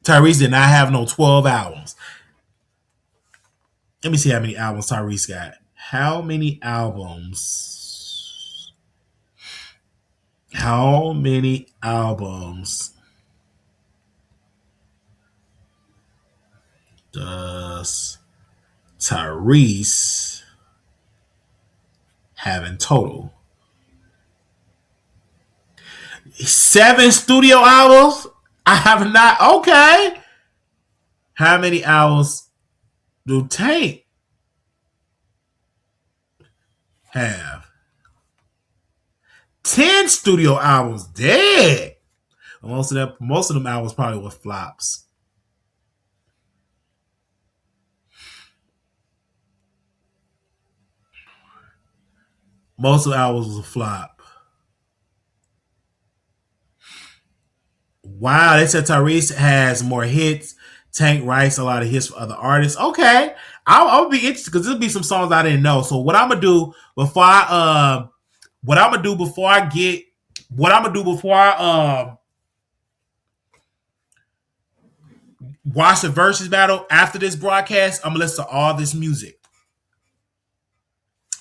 Tyrese did not have no 12 albums. Let me see how many albums Tyrese got. How many albums? How many albums does Tyrese have in total? 7 studio albums? I have not. Okay. How many albums do Tank have? 10 studio albums. Dead. Most of them albums probably were flops. Most of the albums was a flop. Wow, they said Tyrese has more hits. Tank writes a lot of hits for other artists. Okay, I'll be interested because there'll be some songs I didn't know. So what I'm gonna do before what I'm gonna do before I get, what I'm gonna do before I watch the versus battle after this broadcast, I'm gonna listen to all this music.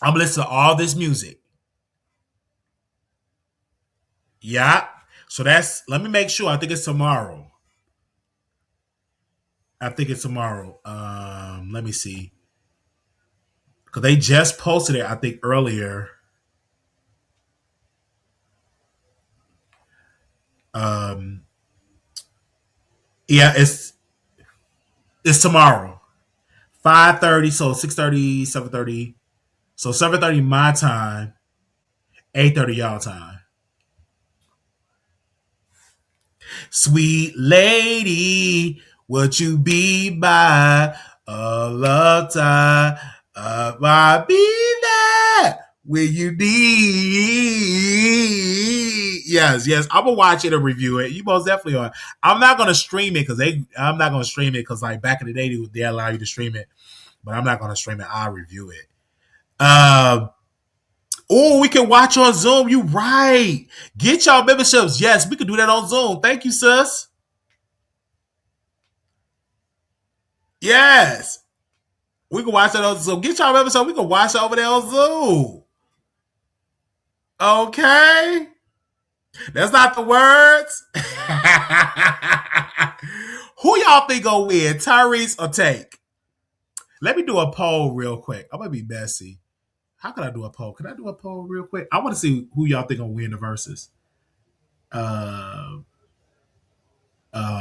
I'm gonna listen to all this music. Yeah. So that's, let me make sure. I think it's tomorrow. I think it's tomorrow. Let me see. Because they just posted it, I think, earlier. Um, yeah, it's tomorrow. 5:30, so 6:30, 7:30. So 7:30 my time, 8:30 y'all time. Sweet lady, would you be my love time? I'll be there when you need. Yes, yes. I'm gonna watch it and review it. You most definitely are. I'm not gonna stream it because I'm not gonna stream it because like back in the day they allow you to stream it, but I'm not gonna stream it. I'll review it. Um, Oh, we can watch on Zoom. You right. Get y'all memberships. Yes, we can do that on Zoom. Thank you, sis. Yes. We can watch that on Zoom. Get y'all memberships. We can watch it over there on Zoom. Okay. That's not the words. Who y'all think gonna win? Tyrese or Tank? Let me do a poll real quick. I'm gonna be messy. How can I do a poll? Can I do a poll real quick? I want to see who y'all think gonna win the verses. Uh,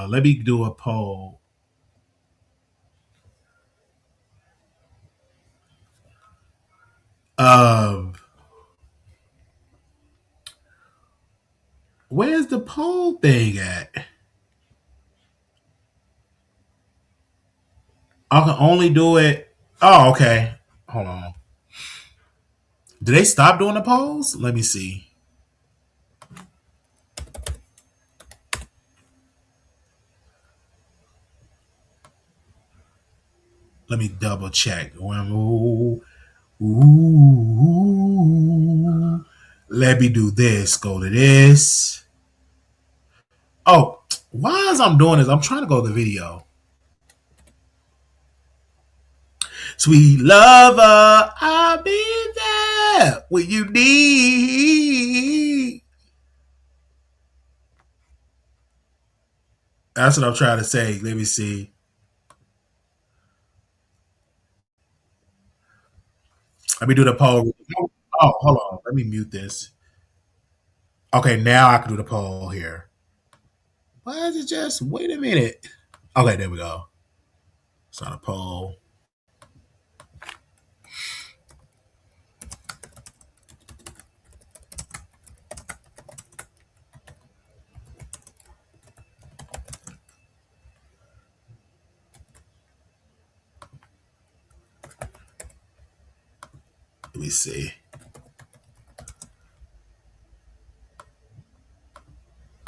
let me do a poll. Um, where's the poll thing at? I can only do it. Oh, okay. Hold on. Did they stop doing the polls? Let me see. Let me double check. Ooh, ooh. Let me do this. Go to this. Oh, why is I'm doing this? I'm trying to go to the video. Sweet lover, I'll be there when you need. That's what I'm trying to say. Let me see. Let me do the poll. Oh, hold on. Let me mute this. Okay, now I can do the poll here. Why is it just? Wait a minute. Okay, there we go. It's not a poll. Let me see.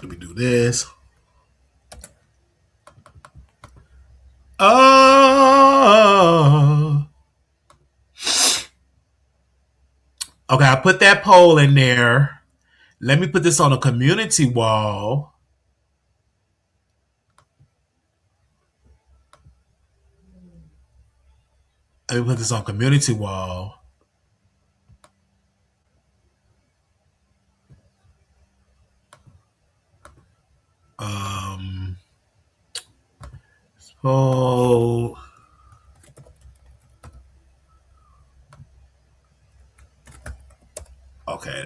Let me do this. Oh. Okay, I put that poll in there. Let me put this on a community wall. Let me put this on community wall. Um. Oh. Okay.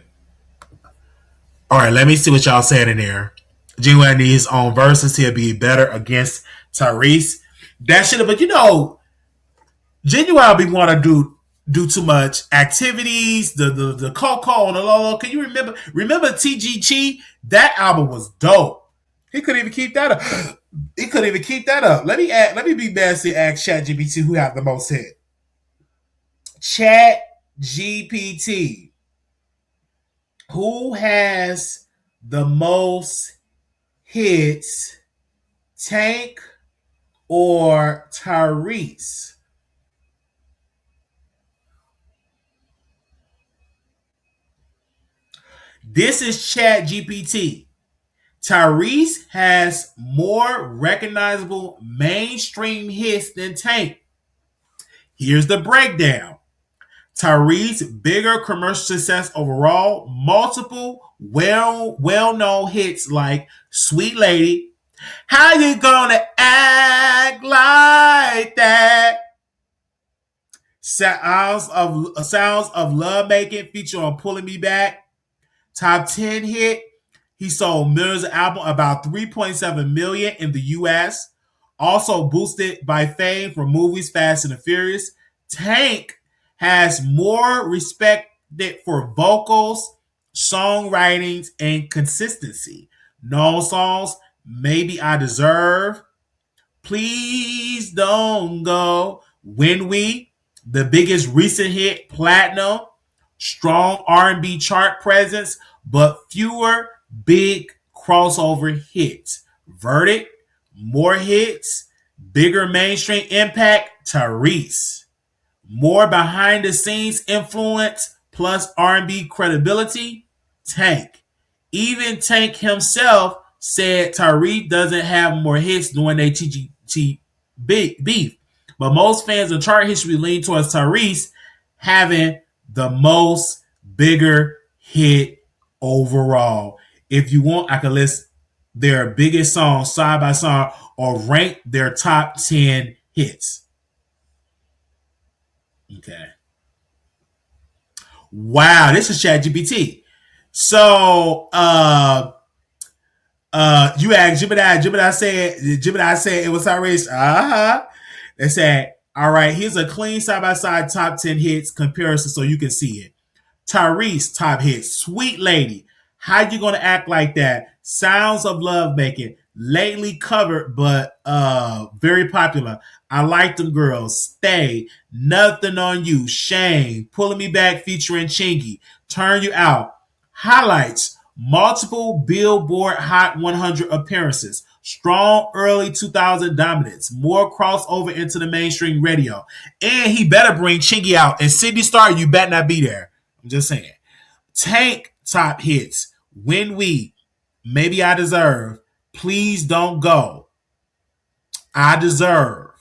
All right. Let me see what y'all saying in there. Genuine needs his own verses. He'll be better against Tyrese. That should have, but Genuine be want to do too much activities. The Coco and the Lolo. Can you remember TGG? That album was dope. He couldn't even keep that up. He couldn't even keep that up. Let me be messy. Ask Chat GPT who have the most hit. Chat GPT. Who has the most hits? Tank or Tyrese? This is Chat GPT. Tyrese has more recognizable mainstream hits than Tank. Here's the breakdown. Tyrese, bigger commercial success overall, multiple well-known hits like Sweet Lady, How You Gonna Act Like That, Sounds of Love Making feature on Pulling Me Back, top 10 hit. He sold millions of albums, about 3.7 million in the US. Also boosted by fame from movies Fast and the Furious. Tank has more respected for vocals, songwritings, and consistency. Known songs, Maybe I Deserve, Please Don't Go, When We, the biggest recent hit, Platinum, strong R&B chart presence, but fewer big crossover hits. Verdict, more hits, bigger mainstream impact, Tyrese. More behind the scenes influence plus R&B credibility, Tank. Even Tank himself said Tyrese doesn't have more hits during their TGT beef. But most fans of chart history lean towards Tyrese having the most bigger hit overall. If you want, I can list their biggest songs side by side or rank their top 10 hits. Okay. Wow, this is ChatGPT. So you asked Gemini said it was outrageous. They said, all right, here's a clean side by side top 10 hits comparison so you can see it. Tyrese top hits, Sweet Lady, How You Gonna Act Like That, Sounds of Love Making, lately covered but very popular. I Like Them Girls, Stay, Nothing on You, Shame, Pulling Me Back featuring Chingy, Turn You Out, highlights, multiple Billboard Hot 100 appearances, strong early 2000 dominance, more crossover into the mainstream radio, and he better bring Chingy out. And Sydney Star, you better not be there. I'm just saying. Tank top hits, When We, Maybe I Deserve, Please Don't Go, I Deserve,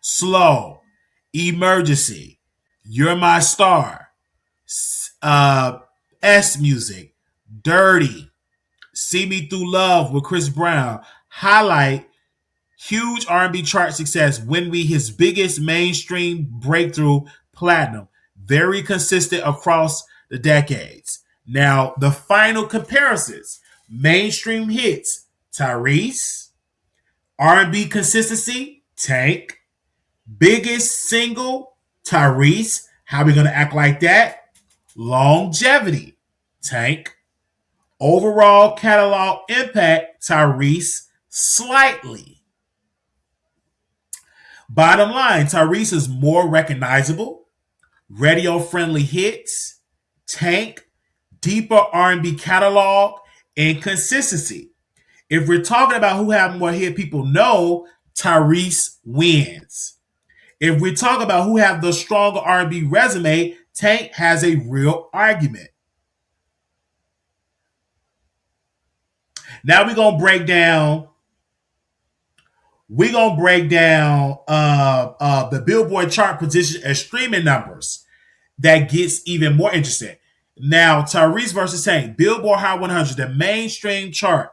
Slow, Emergency, You're My Star, S Music, Dirty, See Me Through Love with Chris Brown, Highlight, huge R&B chart success, When We, his biggest mainstream breakthrough, Platinum, very consistent across the decades. Now, the final comparisons, mainstream hits, Tyrese, R&B consistency, Tank, biggest single, Tyrese, How We Gonna Act Like That, longevity, Tank, overall catalog impact, Tyrese, slightly. Bottom line, Tyrese is more recognizable, radio-friendly hits, Tank, deeper R&B catalog, and consistency. If we're talking about who have more hit people know, Tyrese wins. If we talk about who have the stronger R&B resume, Tank has a real argument. Now we're going to break down we're gonna break down the Billboard chart position and streaming numbers. That gets even more interesting. Now, Tyrese versus Tank, Billboard Hot 100, the mainstream chart.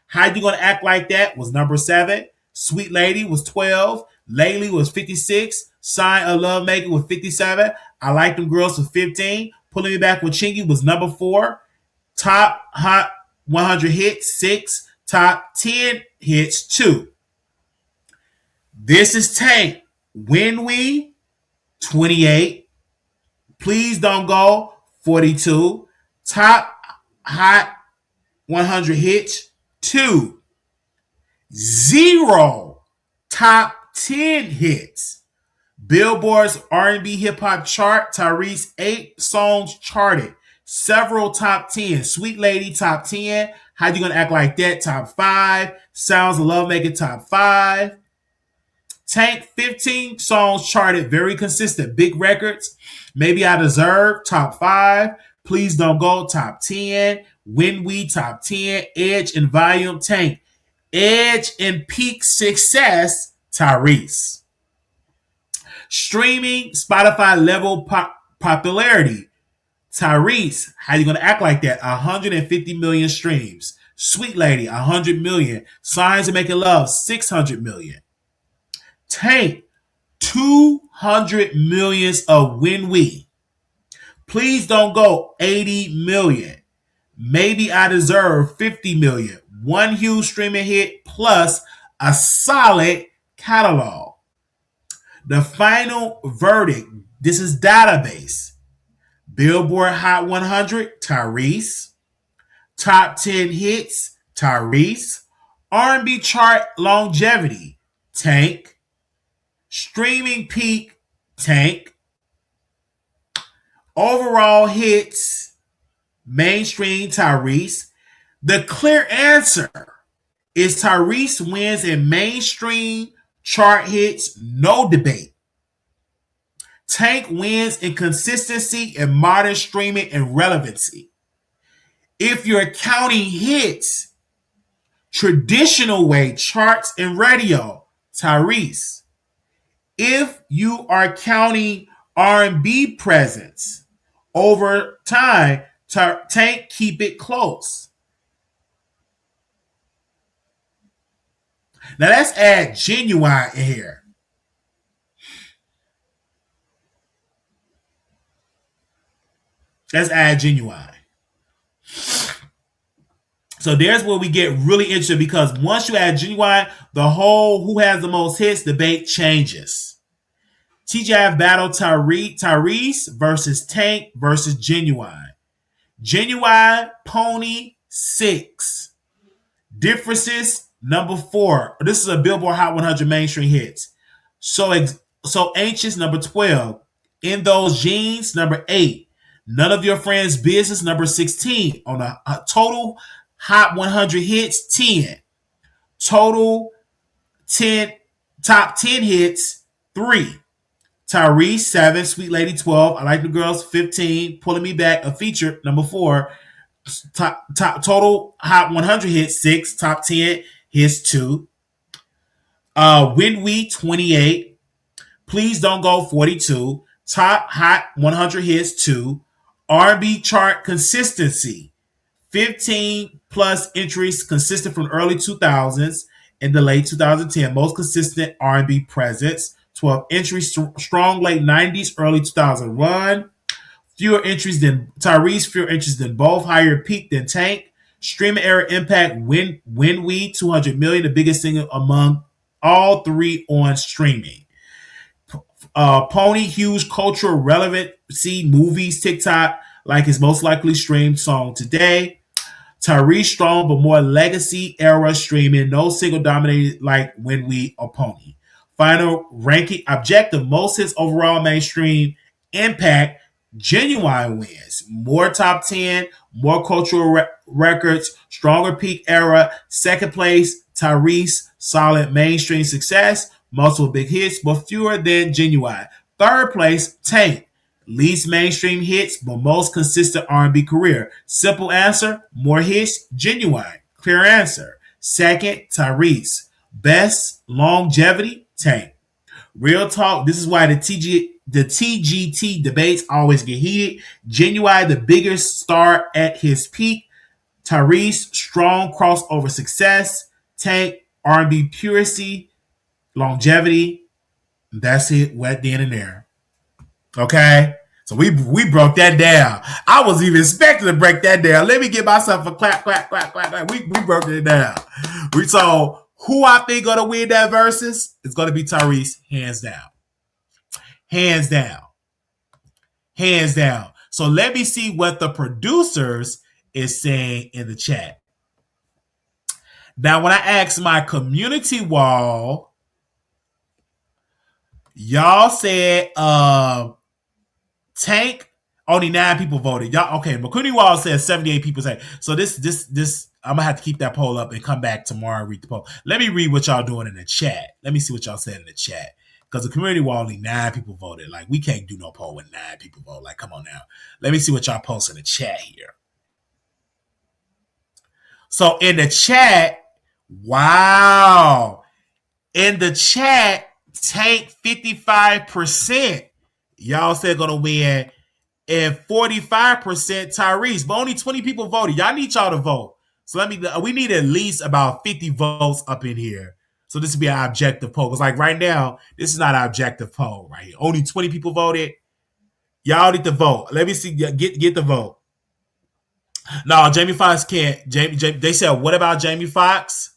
How You Gonna Act Like That was number 7. Sweet Lady was 12. Lately was 56. Sign of Love Making was 57. I Like Them Girls was 15. Pulling Me Back with Chingy was number 4. Top Hot 100 hits 6. Top 10 hits 2. This is Tank. When We 28. Please Don't Go 42. Top Hot 100 hits 2. 0 top 10 hits. Billboard's R&B hip hop chart, Tyrese 8 songs charted. Several top 10. Sweet Lady top 10. How You Gonna Act Like That top 5. Sounds of Love Making top 5. Tank 15 songs charted, very consistent. Big Records, Maybe I Deserve top 5. Please Don't Go top 10. When We top 10. Edge and Volume Tank. Edge and peak success, Tyrese. Streaming, Spotify level popularity, Tyrese. How You Gonna Act Like That? 150 million streams. Sweet Lady, 100 million. Signs of Making Love, 600 million. Tank, 200 millions of When We. Please Don't Go, 80 million. Maybe I Deserve, 50 million. One huge streaming hit plus a solid catalog. The final verdict. This is database. Billboard Hot 100, Tyrese. Top 10 hits, Tyrese. R&B chart longevity, Tank. Streaming peak, Tank. Overall hits, mainstream, Tyrese. The clear answer is Tyrese wins in mainstream chart hits, no debate. Tank wins in consistency and modern streaming and relevancy. If you're counting hits, traditional way, charts and radio, Tyrese. If you are counting R&B presence over time, Tank keep it close. Now let's add Genuine in here. Let's add Genuine. So there's where we get really interested because once you add Genuine, the whole who has the most hits debate changes. TGIF battle Tyrese versus Tank versus Genuine. Genuine, Pony, 6. Differences, number 4. This is a Billboard Hot 100 mainstream hits. So Anxious, number 12. In Those Jeans, number 8. None of Your Friends' Business, number 16. On a total Hot 100 hits, 10. Total 10 top 10 hits, 3. Tyrese, 7. Sweet Lady, 12. I Like the Girls, 15. Pulling Me Back, a feature, number 4. Top total Hot 100 hits, 6. Top 10 hits, 2. When We, 28. Please Don't Go, 42. Top Hot 100 hits, 2. R&B chart consistency, 15 plus entries consistent from early 2000s and the late 2010. Most consistent R&B presence, 12 entries, strong late 90s, early 2000 run. Fewer entries than Tyrese, fewer entries than both, higher peak than Tank. Streaming era impact, When We, 200 million, the biggest single among all 3 on streaming. Pony, huge cultural relevancy, movies, TikTok, like his most likely streamed song today. Tyrese, strong but more legacy era streaming, no single dominated like When We or Pony. Final ranking objective, most hits overall mainstream impact, Genuine wins. More top 10, more cultural records, stronger peak era. Second place, Tyrese, solid mainstream success, multiple big hits, but fewer than Genuine. Third place, Tank, least mainstream hits, but most consistent R&B career. Simple answer, more hits, Genuine. Clear answer. Second, Tyrese, Best longevity, Tank. Real talk. This is why the TGT debates always get heated. Genuine, the biggest star at his peak. Tyrese, strong crossover success. Tank, R&B purity, longevity. That's it. Wet then and there. Okay. So we broke that down. I was even expecting to break that down. Let me give myself a clap, clap, clap, clap, clap. We broke it down. We saw who I think gonna win that versus. It's gonna be Tyrese, hands down. Hands down. Hands down. So let me see what the producers is saying in the chat. Now, when I asked my community wall, y'all said Tank, only 9 people voted. Y'all okay? McCooney Wall says 78 people say. So this I'm gonna have to keep that poll up and come back tomorrow and read the poll. Let me read what y'all doing in the chat. Let me see what y'all said in the chat. Because the community wall only 9 people voted. Like we can't do no poll when 9 people vote. Like come on now. Let me see what y'all post in the chat here. So in the chat, wow. In the chat, Tank 55%. Y'all said gonna win. And 45% Tyrese, but only 20 people voted. Y'all need y'all to vote. So we need at least about 50 votes up in here. So this would be an objective poll. Because like right now, this is not an objective poll right here. Only 20 people voted. Y'all need to vote. Let me see. Get the vote. No, Jamie Foxx can't. They said, what about Jamie Foxx?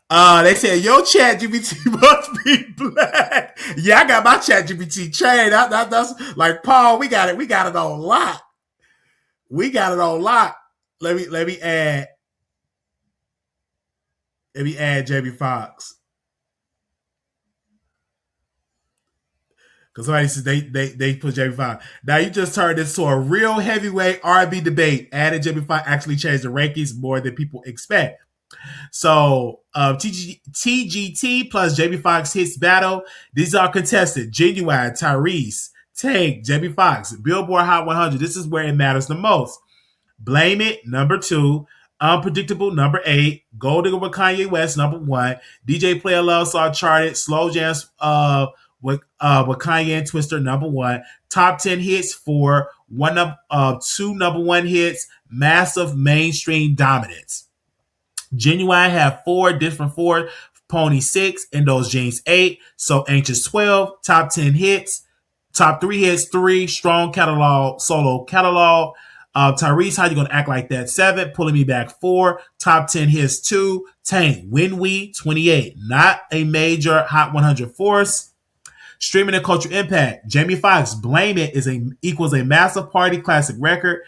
They said your chat GPT must be black. Yeah, I got my chat GPT trained. That's like Paul. We got it. We got it on lock. We got it on lock. Let me add. Let me add Jamie Foxx. Because somebody said they put Jamie Foxx. Now you just turned this to a real heavyweight R&B debate. Added Jamie Foxx actually changed the rankings more than people expect. So TGT plus Jamie Foxx hits battle. These are contested. Genuine, Tyrese, Tank, Jamie Foxx, Billboard Hot 100. This is where it matters the most. Blame It, number 2. Unpredictable, number 8. Gold Digger with Kanye West, number 1. DJ Play a Love Song charted. Slow Jams with Kanye and Twister, number 1. Top 10 hits, 4. 2 number 1 hits. Massive mainstream dominance. Genuine have 4 different 4. Pony 6. In Those Jeans 8. So Anxious 12. Top 10 hits. Top 3 hits 3. Strong catalog. Solo catalog. Tyrese, How You Gonna Act Like That 7. Pulling Me Back 4. Top 10 hits 2. Tank, When We 28. Not a major Hot 100 force. Streaming and culture impact. Jamie Foxx, Blame It equals a massive party classic record.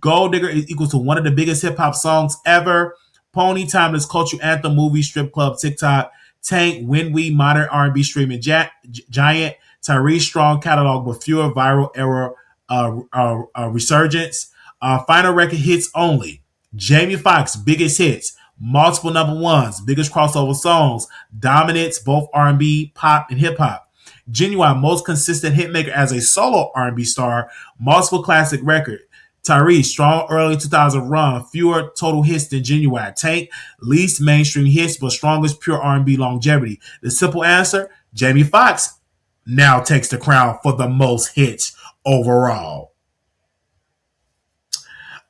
Gold Digger is equals to one of the biggest hip hop songs ever. Pony, timeless culture anthem, movie, strip club, TikTok. Tank, When We, modern R&B streaming giant. Tyrese, strong catalog with fewer viral era resurgence. Final record hits only. Jamie Foxx, biggest hits, multiple number 1s, biggest crossover songs, dominance both R&B, pop, and hip hop. Genuine, most consistent hitmaker as a solo R&B star, multiple classic record. Tyrese, strong early 2000 run, fewer total hits than Genuine. Tank, least mainstream hits, but strongest pure R&B longevity. The simple answer, Jamie Foxx now takes the crown for the most hits overall.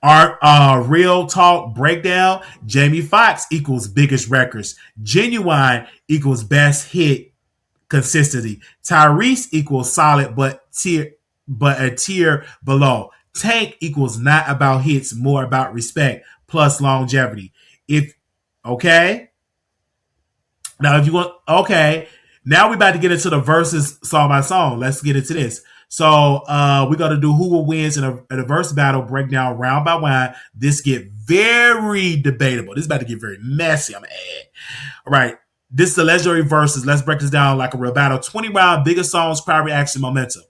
Our real talk breakdown, Jamie Foxx equals biggest records. Genuine equals best hit consistency. Tyrese equals solid but a tier below. Tank equals not about hits, more about respect plus longevity. Okay. Now if you want, okay. Now we're about to get into the verses song by song. Let's get into this. So we're going to do who will wins in a verse battle breakdown round by round. This get very debatable. This is about to get very messy. I'm going to add. All right. This is the legendary verses. Let's break this down like a real battle. 20 round, biggest songs, crowd reaction, momentum.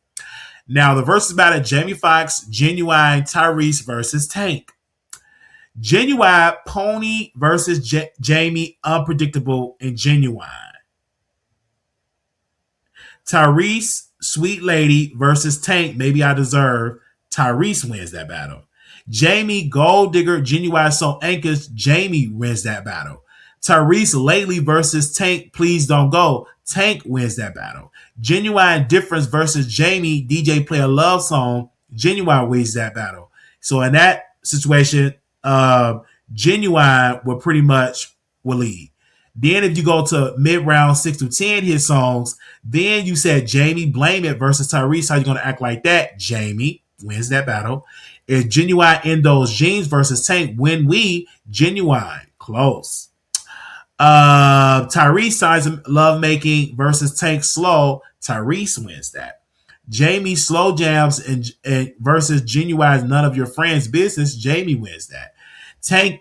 Now the verses battle, Jamie Foxx, Genuine, Tyrese versus Tank. Genuine, Pony versus Jamie, Unpredictable, and Genuine. Tyrese, Sweet Lady versus Tank, Maybe I Deserve. Tyrese wins that battle. Jamie, Gold Digger, Genuine, So Anchors. Jamie wins that battle. Tyrese lately versus Tank, please don't go. Tank wins that battle. Genuine Difference versus Jamie, DJ play a love song. Genuine wins that battle. So in that situation, Genuine will pretty much will lead. Then if you go to mid round 6 to 10 hit songs, then you said Jamie Blame It versus Tyrese. How you gonna act like that? Jamie wins that battle. If Genuine In Those Jeans versus Tank, When We, Genuine close. Tyrese signs Love Making versus Tank Slow. Tyrese wins that. Jamie Slow Jams and versus Genuine's None of Your Friends Business. Jamie wins that. Tank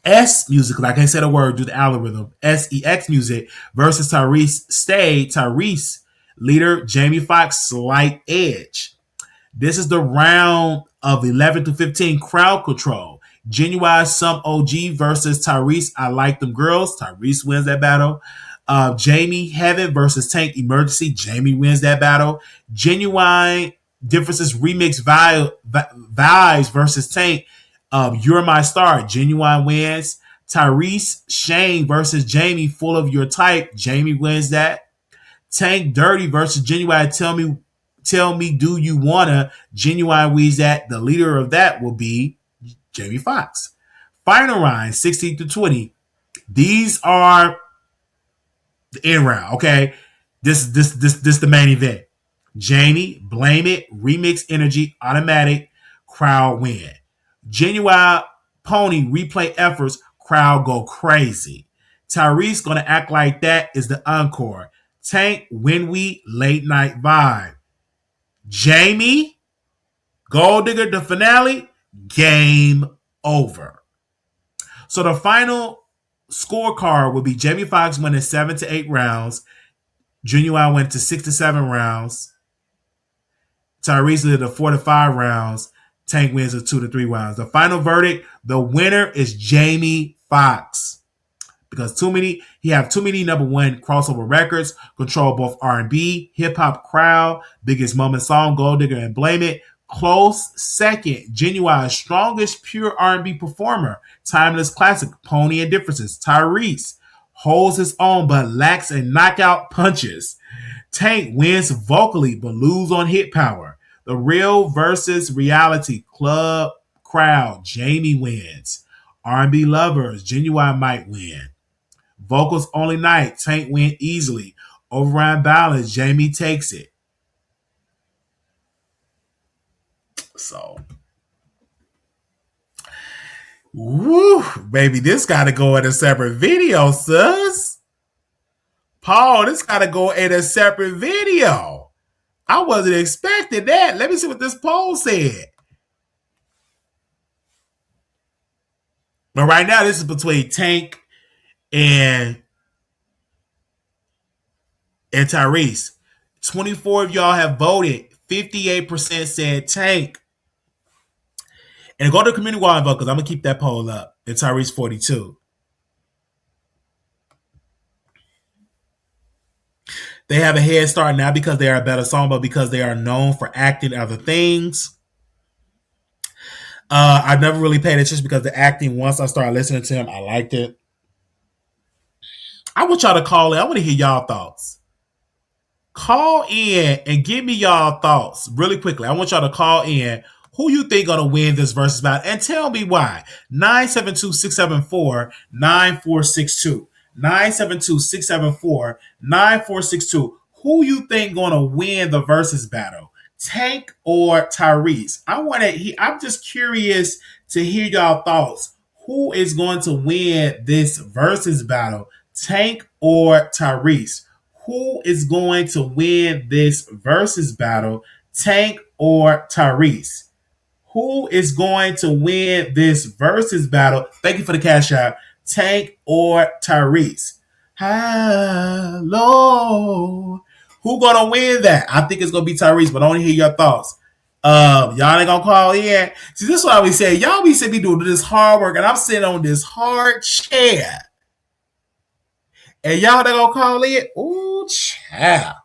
S Music, like I said a word due to the algorithm. SEX Music versus Tyrese Stay. Tyrese leader Jamie Foxx slight edge. This is the round of 11 to 15 crowd control. Genuine Some OG versus Tyrese I Like Them Girls. Tyrese wins that battle. Jamie Heaven versus Tank Emergency. Jamie wins that battle. Genuine Differences Remix Vibes versus Tank. You're My Star. Genuine wins. Tyrese Shane versus Jamie Full of Your Type. Jamie wins that. Tank Dirty versus Genuine Tell me, do you wanna? Genuine wins that. The leader of that will be Jamie Foxx. Final round, 16 to 20. These are the end round. Okay, this the main event. Jamie, Blame It, Remix Energy, Automatic, crowd win. Genuine Pony, Replay Efforts, crowd go crazy. Tyrese Gonna Act Like That is the encore. Tank, When We, Late Night Vibe. Jamie, Gold Digger, the finale, game over. So the final scorecard will be Jamie Foxx winning 7 to 8 rounds. Genuine went to 6 to 7 rounds. Tyrese led to 4 to 5 rounds. Tank wins to 2 to 3 rounds. The final verdict, the winner is Jamie Foxx. Because he have too many number one crossover records, control both R&B, hip hop crowd, biggest moment song, Gold Digger and Blame It. Close second, Genuine's strongest pure R&B performer, timeless classic, Pony and Differences. Tyrese holds his own but lacks in knockout punches. Tank wins vocally but lose on hit power. The real versus reality club crowd, Jamie wins. R&B lovers, Genuine might win. Vocals only night, Tank win easily. Override balance, Jamie takes it. So, woo, baby, this got to go in a separate video, sus. Paul, this got to go in a separate video. I wasn't expecting that. Let me see what this poll said. But right now, this is between Tank and Tyrese. 24 of y'all have voted. 58% said Tank. And go to the community wall and vote because I'm going to keep that poll up. And Tyrese 42. They have a head start not because they are a better song, but because they are known for acting other things. I've never really paid attention because the acting, once I started listening to him, I liked it. I want y'all to call in. I want to hear y'all thoughts. Call in and give me y'all thoughts really quickly. I want y'all to call in. Who you think gonna win this versus battle? And tell me why. 972-674-9462. 972-674-9462. Who you think gonna win the versus battle? Tank or Tyrese? I'm just curious to hear y'all thoughts. Who is going to win this versus battle? Tank or Tyrese? Who is going to win this versus battle? Tank or Tyrese? Who is going to win this versus battle? Thank you for the cash out. Tank or Tyrese? Hello. Who gonna win that? I think it's gonna be Tyrese, but I want to hear your thoughts. Y'all ain't gonna call in. See, this is why we say y'all be sitting me doing this hard work, and I'm sitting on this hard chair. And y'all that gonna call in? Ooh, child.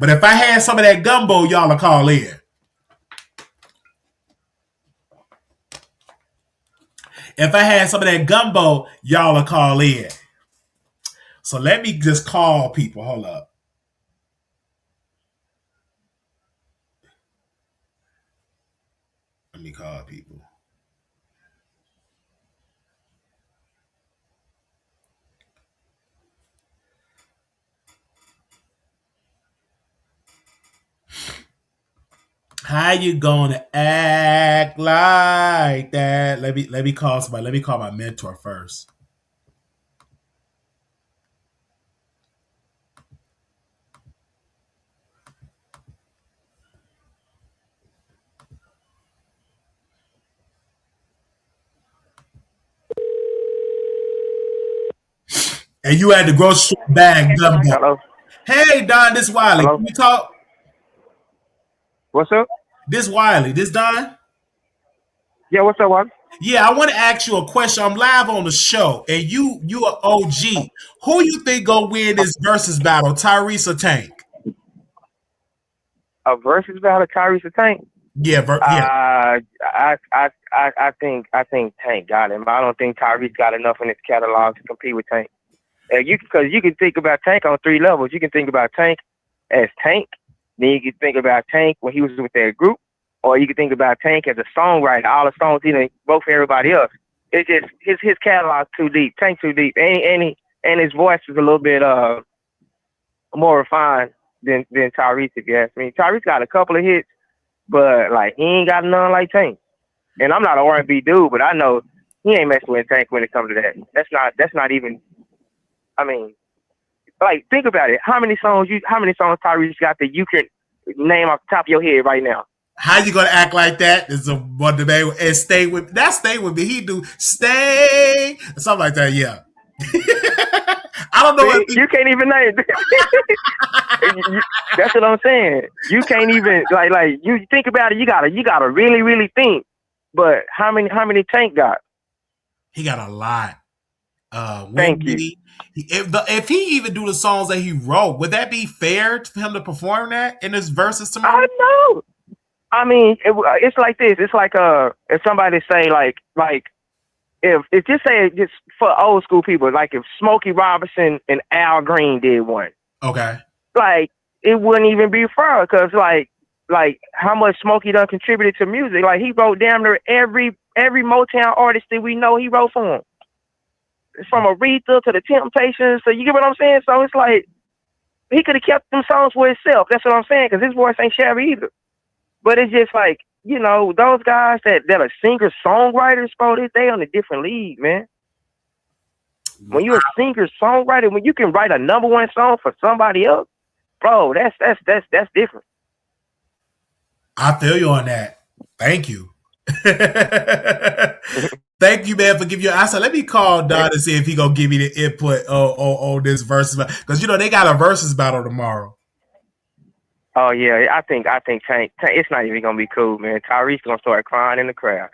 But if I had some of that gumbo, y'all will call in. If I had some of that gumbo, y'all will call in. So let me just call people. Hold up. Let me call people. How you gonna act like that? Let me call somebody. Let me call my mentor first. And you had the grocery store bag gumbo. Hello. Hey Don, this Wiley. Hello. Can we talk? What's up? This Wiley. This Don? Yeah, what's up, Wally? Yeah, I want to ask you a question. I'm live on the show, and you are OG. Who you think gonna win this versus battle, Tyrese or Tank? A versus battle, Tyrese or Tank? Yeah, yeah. I think Tank got him. I don't think Tyrese got enough in his catalog to compete with Tank. Because you can think about Tank on three levels. You can think about Tank as Tank, then you can think about Tank when he was with that group, or you can think about Tank as a songwriter. All the songs he wrote for everybody else. It's just his catalog's too deep. Tank too deep, and his voice is a little bit more refined than Tyrese, if you ask me. Tyrese got a couple of hits, but like he ain't got none like Tank. And I'm not an R&B dude, but I know he ain't messing with Tank when it comes to that. That's not even. I mean, like think about it. How many songs Tyrese got that you can name off the top of your head right now? How you gonna act like that? Is a one debate and stay with me. He do stay something like that. Yeah. I don't know what See, you can't even name it. That's what I'm saying. You can't even like you think about it. You gotta really think. But how many Tank got? he got a lot. When Thank did you. he? If he even do the songs that he wrote, would that be fair for him to perform that in his verses tomorrow? I know. I mean, it's like this. It's like if somebody say like if just say just for old school people, like if Smokey Robinson and Al Green did one, Okay. like it wouldn't even be fair because like how much Smokey done contributed to music. Like he wrote damn near every Motown artist that we know he wrote for him. From Aretha to the Temptations. So you get what I'm saying? So it's like he could have kept them songs for himself. That's what I'm saying because his voice ain't shabby either. But it's just like, those guys that are singer songwriters, bro, they on a different league, man. When you're a singer songwriter, when you can write a number one song for somebody else, bro, that's different. I feel you on that. Thank you. Thank you, man, for giving you. I said, let me call Don and see if he gonna give me the input on this versus because they got a versus battle tomorrow. Oh yeah, I think Tank, it's not even gonna be cool, man. Tyrese gonna start crying in the crowd.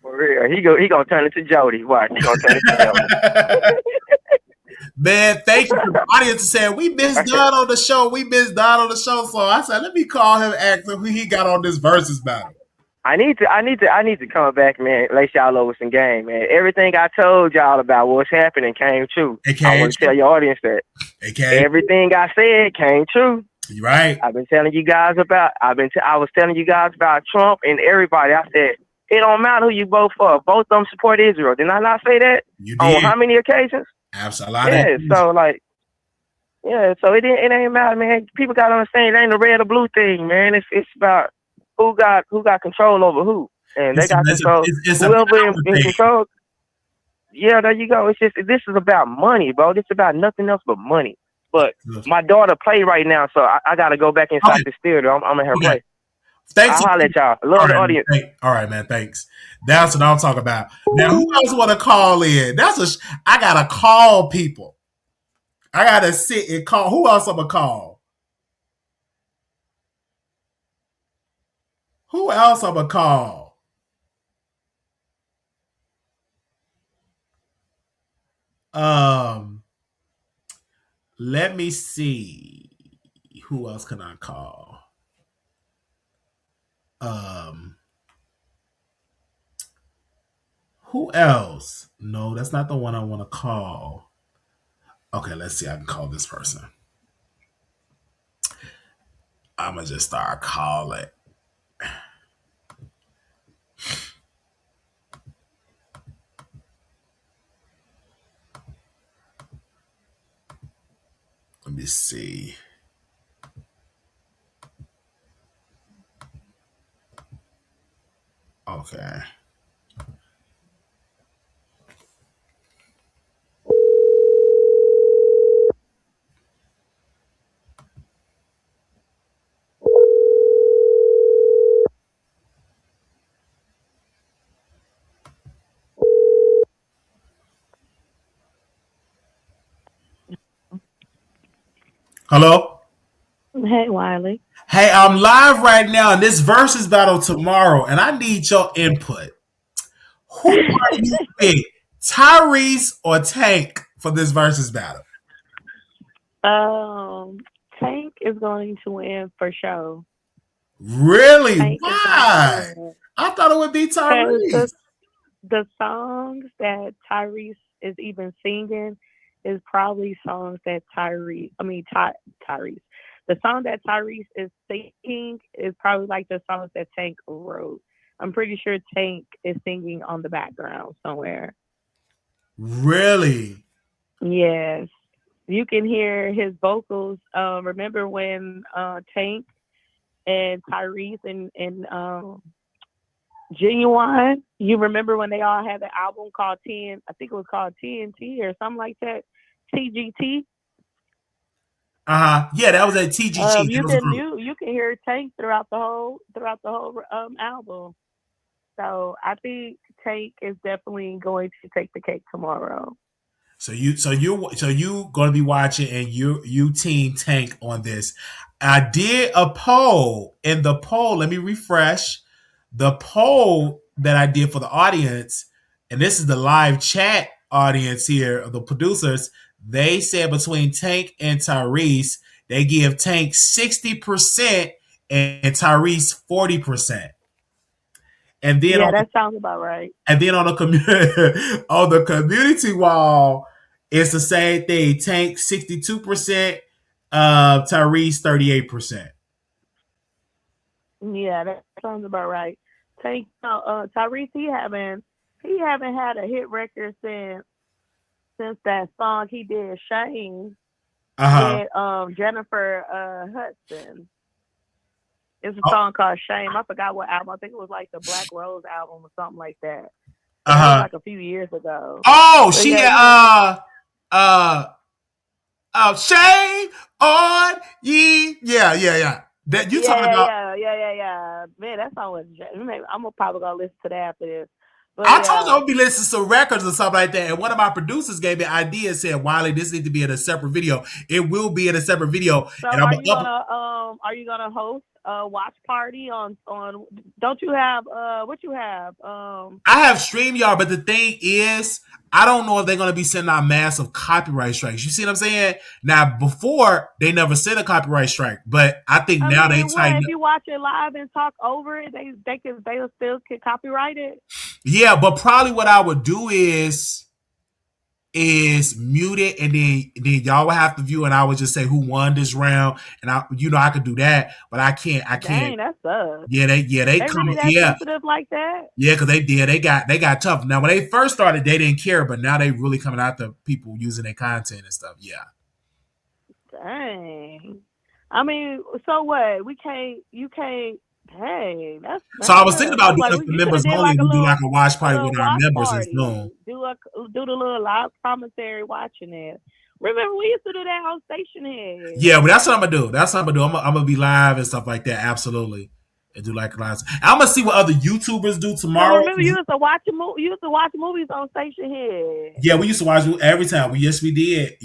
For real, he gonna turn it to Jody. Watch, he gonna turn it to Jody. Man, thank you for the audience saying we missed Don on the show. We missed Don on the show. So I said, let me call him, ask him who he got on this versus battle. I need to come back, man. Lace y'all over some game, man. Everything I told y'all about what's happening came true. It came I want to true. tell your audience that It came. everything I said came true. You're right. I've been telling you guys about. I was telling you guys about Trump and everybody. I said it don't matter who you vote for. Both of them support Israel. Did I not say that? You On did. how many occasions? Absolutely. Yeah. So like, yeah. So it ain't matter, man. People gotta understand it ain't a red or blue thing, man. It's about who got control over who, and they got control. It's a Whoever power in thing. control. Yeah, there you go. It's just this is about money, bro. This is about nothing else but money. But my daughter play right now, so I gotta go back inside Okay. this theater. I'm gonna have her Okay. play. Thanks. I'll holler at y'all. I love the audience. All right, man. Thanks. That's what I'm talking about. Now, who else want to call in? I gotta call people. I gotta sit and call. Who else I'm gonna call? Who else I'm gonna call? Um, let me see Who else can I call? Um, who else? No, that's not the one I want to call. Okay, let's see. I can call this person. I'm gonna just start calling. Let me see. Okay. Hello? Hey, Wiley. Hey, I'm live right now in this versus battle tomorrow, and I need your input. Who are you pick? Tyrese or Tank for this versus battle? um, Tank is going to win for sure. Really? Tank is going to Why? win I thought it would be because Tyrese. the songs that Tyrese is even singing is probably songs that Tyrese. The song that Tyrese is singing is probably like the songs that Tank wrote. I'm pretty sure Tank is singing on the background somewhere. Really? Yes. You can hear his vocals. Remember when Tank and Tyrese and Genuine? You remember when they all had the album called 10? I think it was called TNT or something like that. TGT. Yeah, that was at TGG. That You was a can group. you can hear Tank throughout the whole album. So I think Tank is definitely going to take the cake tomorrow. So you gonna be watching, and you team Tank on this. I did a poll, and the poll, let me refresh the poll that I did for the audience, and this is the live chat audience here of the producers. They said between Tank and Tyrese, they give Tank 60% and Tyrese 40%. And then Yeah, on that sounds about right. And then on the on the community wall, it's the same thing. Tank 62%, Tyrese 38%. Yeah, that sounds about right. Tyrese, he haven't had a hit record since that song he did Shane Uh huh. with Jennifer Hudson. It's a Uh song called Shame. I forgot what album. I think it was like the Black Rose album or something like that. But that was huh. like a few years ago. Oh, But she yeah, had uh shame on ye. Yeah, yeah, yeah. That you talking about? yeah. Man, that song was. I'm gonna probably gonna listen to that after this. But I told you I yeah, would be listening to records and stuff like that. And one of my producers gave me an idea and said, Wiley, this needs to be in a separate video. It will be in a separate video. so And I'm gonna up. are you gonna host a watch party on don't you have what you have I have StreamYard, but the thing is, I don't know if they're gonna be sending out massive copyright strikes. You see what I'm saying? Now, before they never sent a copyright strike, but I think I now they mean, what tighten if up. you watch it live and talk over it? They still can copyright it. Yeah, but probably what I would do is mute it, and then y'all would have to view, and I would just say who won this round, and I could do that, but I can't. Dang, that sucks. They They come, really that yeah. sensitive like that? Yeah, because they got tough. Now when they first started, they didn't care, but now they really coming after people using their content and stuff. Yeah. Dang. I mean, so what? We can't. You can't. Hey, that's So I messed was thinking up. about That's doing like it for you should have members did only. like We do like a watch a party little with our watch members in party. Zoom. Do the little live commentary watching it. Remember we used to do that on Station Head. Yeah, but that's what I'm gonna do. That's what I'm gonna do. I'm gonna be live and stuff like that. Absolutely, and do like live. I'm gonna see what other YouTubers do So tomorrow. remember you used to watch you used to watch movies on Station Head. Yeah, we used to watch every time. Yes, we did.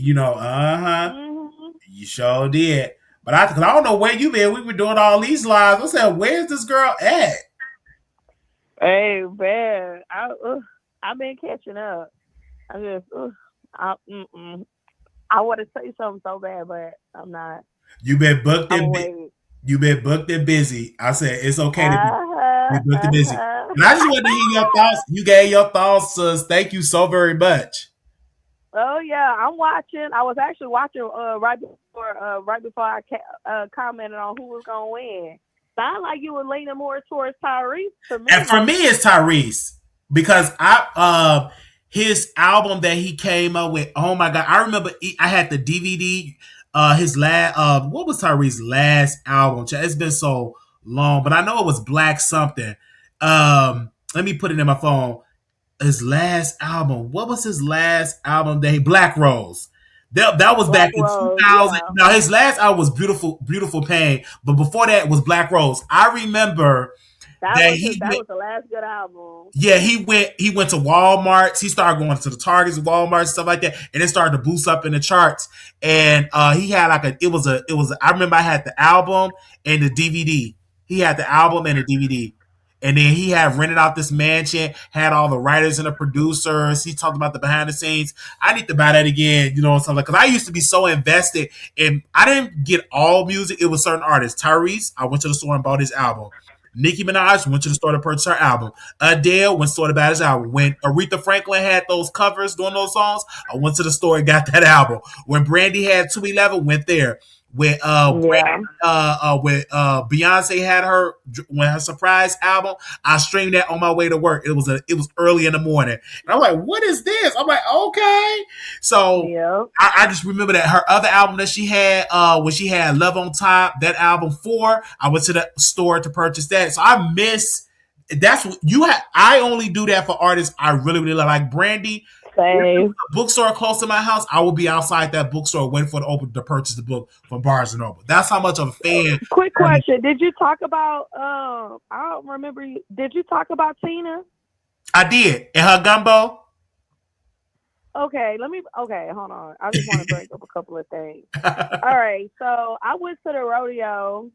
Hmm. You sure did. But cause I don't know where you been. We were doing all these lives. I said, where's this girl at? Hey man, I've been catching up. I just I want to say something so bad, but I'm not. You been booked I'm and waiting. you been booked and busy. I said it's okay to be Uh-huh, booked and busy. And I just wanted to hear your thoughts. You gave your thoughts, sis. Thank you so very much. Oh yeah, I'm watching. I was actually watching right before commented on who was gonna win. Sound like you were leaning more towards Tyrese to And for me. me, it's Tyrese because his album that he came up with. Oh my god, I remember I had the DVD. His last what was Tyrese's last album? It's been so long, but I know it was Black something. Let me put it in my phone. His last album. What was his last album? That Black Rose. That was back Black in Rose, 2000. yeah. Now his last album was Beautiful Pain, but before that was Black Rose. I remember that he That went. was the last good album. Yeah, he went to Walmart. He started going to the Targets, Walmart, stuff like that, and it started to boost up in the charts. And he had like I remember I had the album and the DVD. He had the album and the DVD. And then he had rented out this mansion, had all the writers and the producers. He talked about the behind the scenes. I need to buy that again, something like because I used to be so invested in. I didn't get all music; it was certain artists. Tyrese, I went to the store and bought his album. Nicki Minaj went to the store to purchase her album. Adele went to the store to buy his album. When Aretha Franklin had those covers doing those songs, I went to the store and got that album. When Brandy had 211, went there. When Yeah. Beyonce had her surprise album, I streamed that on my way to work. It was early in the morning, and I'm like, "What is this?" I'm like, "Okay." So Yeah. I just remember that her other album that she had, when she had Love on Top, that album 4, I went to the store to purchase that. So I miss that's what you have. I only do that for artists I really, really like. Brandy, if there was Same. a bookstore close to my house, I would be outside that bookstore waiting for the open to purchase the book from Barnes and Noble. That's how much of a fan. Quick question. Did you talk about I don't remember did you talk about Tina? I did. And her gumbo. Okay, hold on. I just want to bring up a couple of things. All right, so I went to the rodeo.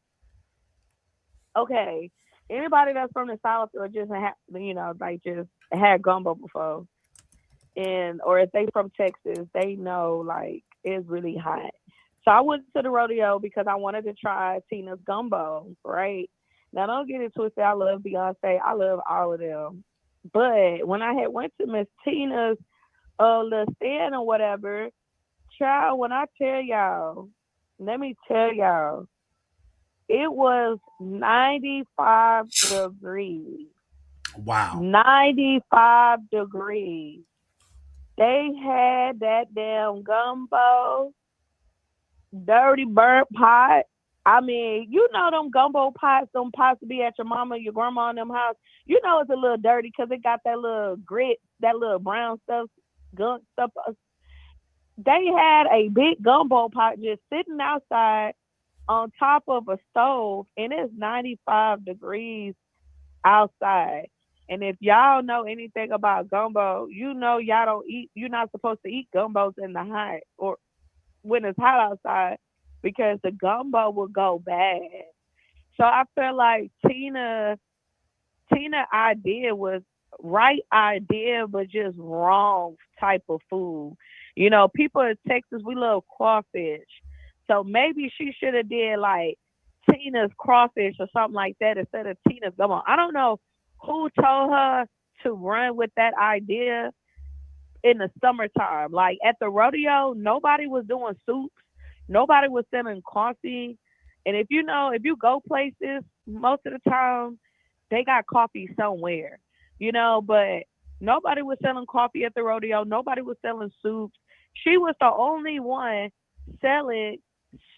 Okay. Anybody that's from the South or just like just had gumbo before, and or if they from Texas, they know like it's really hot. So I went to the rodeo because I wanted to try Tina's gumbo, right? Now don't get it twisted. I love Beyonce. I love all of them. But when I had went to Miss Tina's little stand or whatever, child, when I tell y'all, let me tell y'all, it was 95 degrees. Wow. 95 degrees. They had that damn gumbo, dirty burnt pot. I mean, you know them gumbo pots, them pots to be at your mama, your grandma in them house. You know it's a little dirty because it got that little grit, that little brown stuff, gunk stuff. They had a big gumbo pot just sitting outside on top of a stove, and it's 95 degrees outside. And if y'all know anything about gumbo, you know y'all don't eat. You're not supposed to eat gumbos in the hot or when it's hot outside because the gumbo will go bad. So I feel like Tina idea was right idea, but just wrong type of food. You know, people in Texas we love crawfish, so maybe she should have did like Tina's crawfish or something like that instead of Tina's gumbo. I don't know who told her to run with that idea in the summertime. Like at the rodeo, nobody was doing soups. Nobody was selling coffee. And if you go places, most of the time they got coffee somewhere, but nobody was selling coffee at the rodeo. Nobody was selling soups. She was the only one selling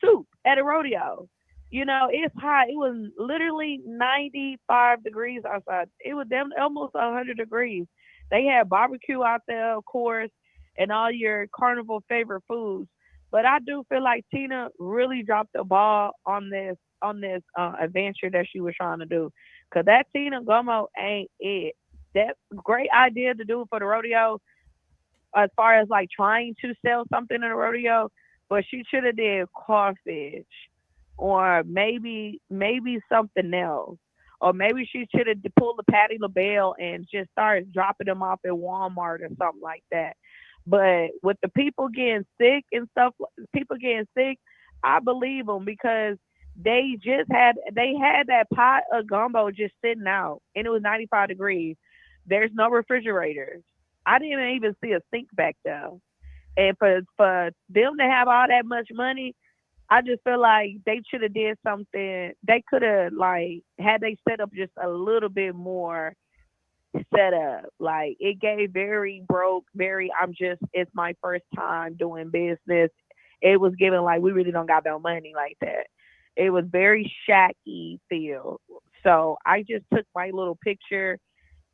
soup at a rodeo. It's hot. It was literally 95 degrees outside. It was almost 100 degrees. They had barbecue out there, of course, and all your carnival favorite foods. But I do feel like Tina really dropped the ball on this adventure that she was trying to do. Cause that Tina Gummo ain't it. That great idea to do for the rodeo, as far as like trying to sell something in a rodeo, but she should have did crawfish, or maybe something else, or maybe she should have pulled the Patty LaBelle and just started dropping them off at Walmart or something like that. But with the people getting sick and stuff, people getting sick, I believe them because they had that pot of gumbo just sitting out, and it was 95 degrees. There's no refrigerators. I didn't even see a sink back there, and for them to have all that much money, I just feel like they should have did something. They could have like had they set up just a little bit more set up. Like it gave very broke, very I'm just it's my first time doing business. It was given like we really don't got no money like that. It was very shacky feel. So I just took my little picture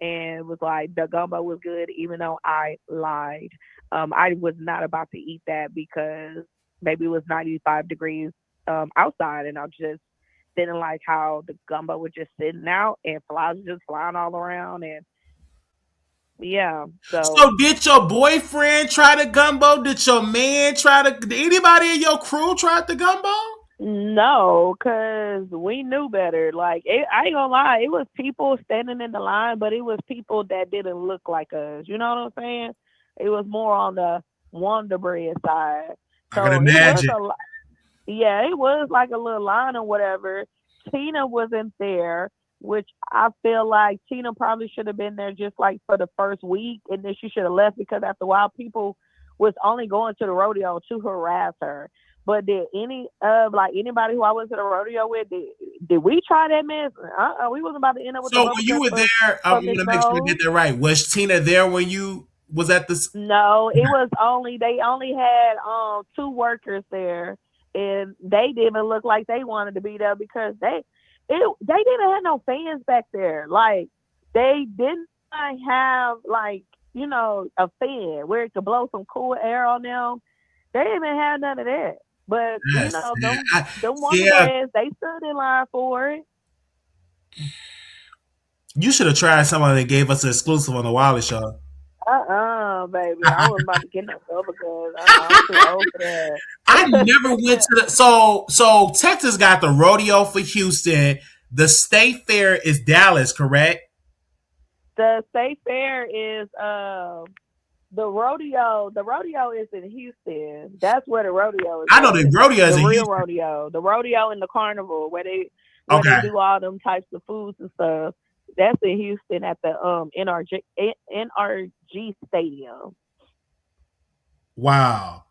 and was like the gumbo was good even though I lied. I was not about to eat that because maybe it was 95 degrees outside and I just didn't like how the gumbo was just sitting out and flies just flying all around and yeah, so So did your boyfriend try the gumbo? Did your man try to? Did anybody in your crew try the gumbo? no, cause we knew better. Like I ain't gonna lie, it was people standing in the line, but it was people that didn't look like us. You know what I'm saying? It was more on the Wonder Bread side. I can So it was imagine. yeah, it was like a little line or whatever. Tina wasn't there, which I feel like Tina probably should have been there just like for the first week, and then she should have left because after a while, people was only going to the rodeo to harass her. But did any of like anybody who I went to the rodeo with did we try that mess? We wasn't about to end up with the So when bubble you guts were there, I for want Miss to make sure I get Knowles. that right. Was Tina there when you was at this? No, it was only they only had two workers there, and they didn't look like they wanted to be there because they didn't have no fans back there. Like they didn't have like a fan where it could blow some cool air on them. They didn't even have none of that. But Yes. Yeah. them Wonder Yeah. Breads, they stood in line for it. You should have tried someone that gave us an exclusive on the Wiley Show. Baby, I wasn't about to get no because I'm too old for I that. never went to the so Texas got the rodeo for Houston. The state fair is Dallas, correct? The state fair is the rodeo. The rodeo is in Houston. That's where the rodeo is I know the at. rodeo is The in real Houston. rodeo. The rodeo and the carnival where they Okay. do all them types of foods and stuff. That's in Houston at the NRG Stadium. Wow.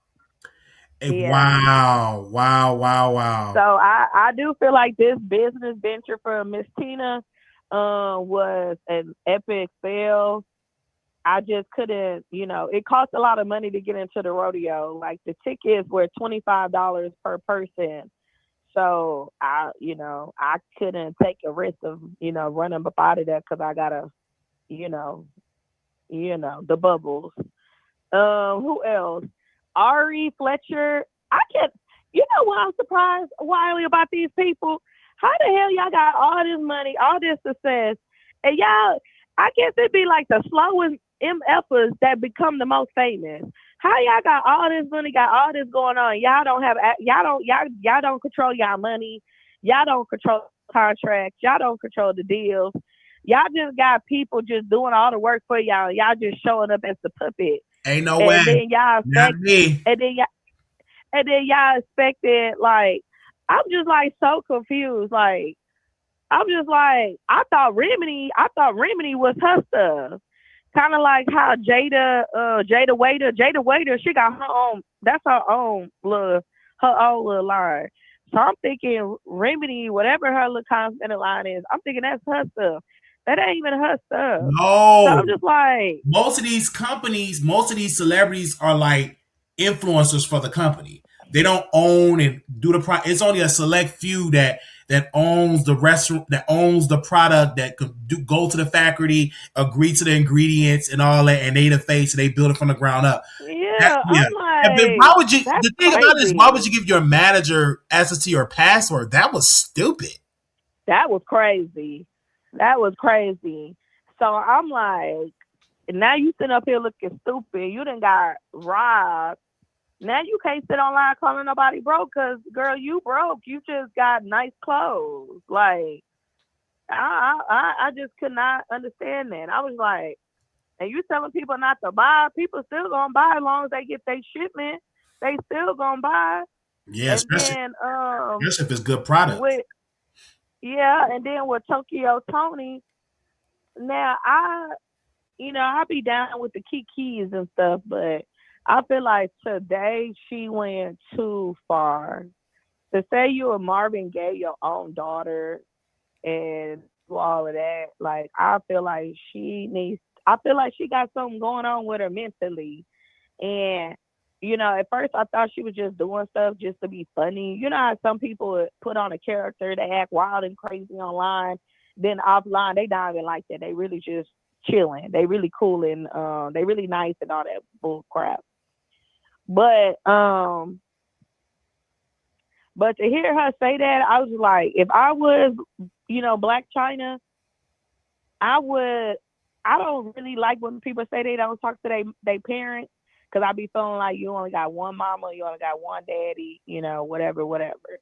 Yeah. Wow. Wow. Wow. So Wow. I do feel like this business venture for Miss Tina was an epic fail. I just couldn't, it costs a lot of money to get into the rodeo. Like the tickets were $25 per person. So I couldn't take a risk of, running up out of that because I gotta, you know, the bubbles. Who else? Ari Fletcher. I can't. You know what? I'm surprised, Wiley, about these people. How the hell y'all got all this money, all this success, and y'all? I guess it'd be like the slowest MFers that become the most famous. How y'all got all this money, got all this going on? Y'all don't have, y'all don't control y'all money. Y'all don't control contracts. Y'all don't control the deals. Y'all just got people just doing all the work for y'all. Y'all just showing up as the puppet, Ain't no way. and then y'all Not expect, me. and then y'all, and then y'all expected like, I'm just like so confused. Like I'm just like, I thought Remedy was her stuff. Kind of like how Jada Waiter, she got her own. That's her own little line. So I'm thinking Remedy, whatever her little constant line is, I'm thinking that's her stuff. That ain't even her stuff. So No. I'm just like, Most of these companies, most of these celebrities are like influencers for the company. They don't own and do the product. It's only a select few that owns the restaurant, that owns the product, that could go to the factory, agree to the ingredients and all that, and they the face and they build it from the ground up. yeah, Yeah. I'm But why like, would you? that's The thing about it is, why would crazy. you give your manager access to your password? That was stupid. That was crazy. That was crazy. So I'm like, now you sitting up here looking stupid. You done got robbed. Now you can't sit online calling nobody broke because, girl, you broke. You just got nice clothes. Like, I just could not understand that. I was like, and you telling people not to buy, people still gonna buy as long as they get their shipment. They still gonna buy. Yeah, And especially then if it's good product. with yeah, and then with Tokyo Tony, now I be down with the Kikis and stuff, but I feel like today she went too far. To say you a Marvin Gaye, your own daughter, and do all of that, like I feel like she got something going on with her mentally. And at first I thought she was just doing stuff just to be funny. You know how some people put on a character, they act wild and crazy online, then offline they not even like that. They really just chilling. They really cool and they really nice and all that bull crap. But to hear her say that, I was like, if I was, Black China, I would. I don't really like when people say they don't talk to they parents because I be feeling like you only got one mama, you only got one daddy, whatever, whatever.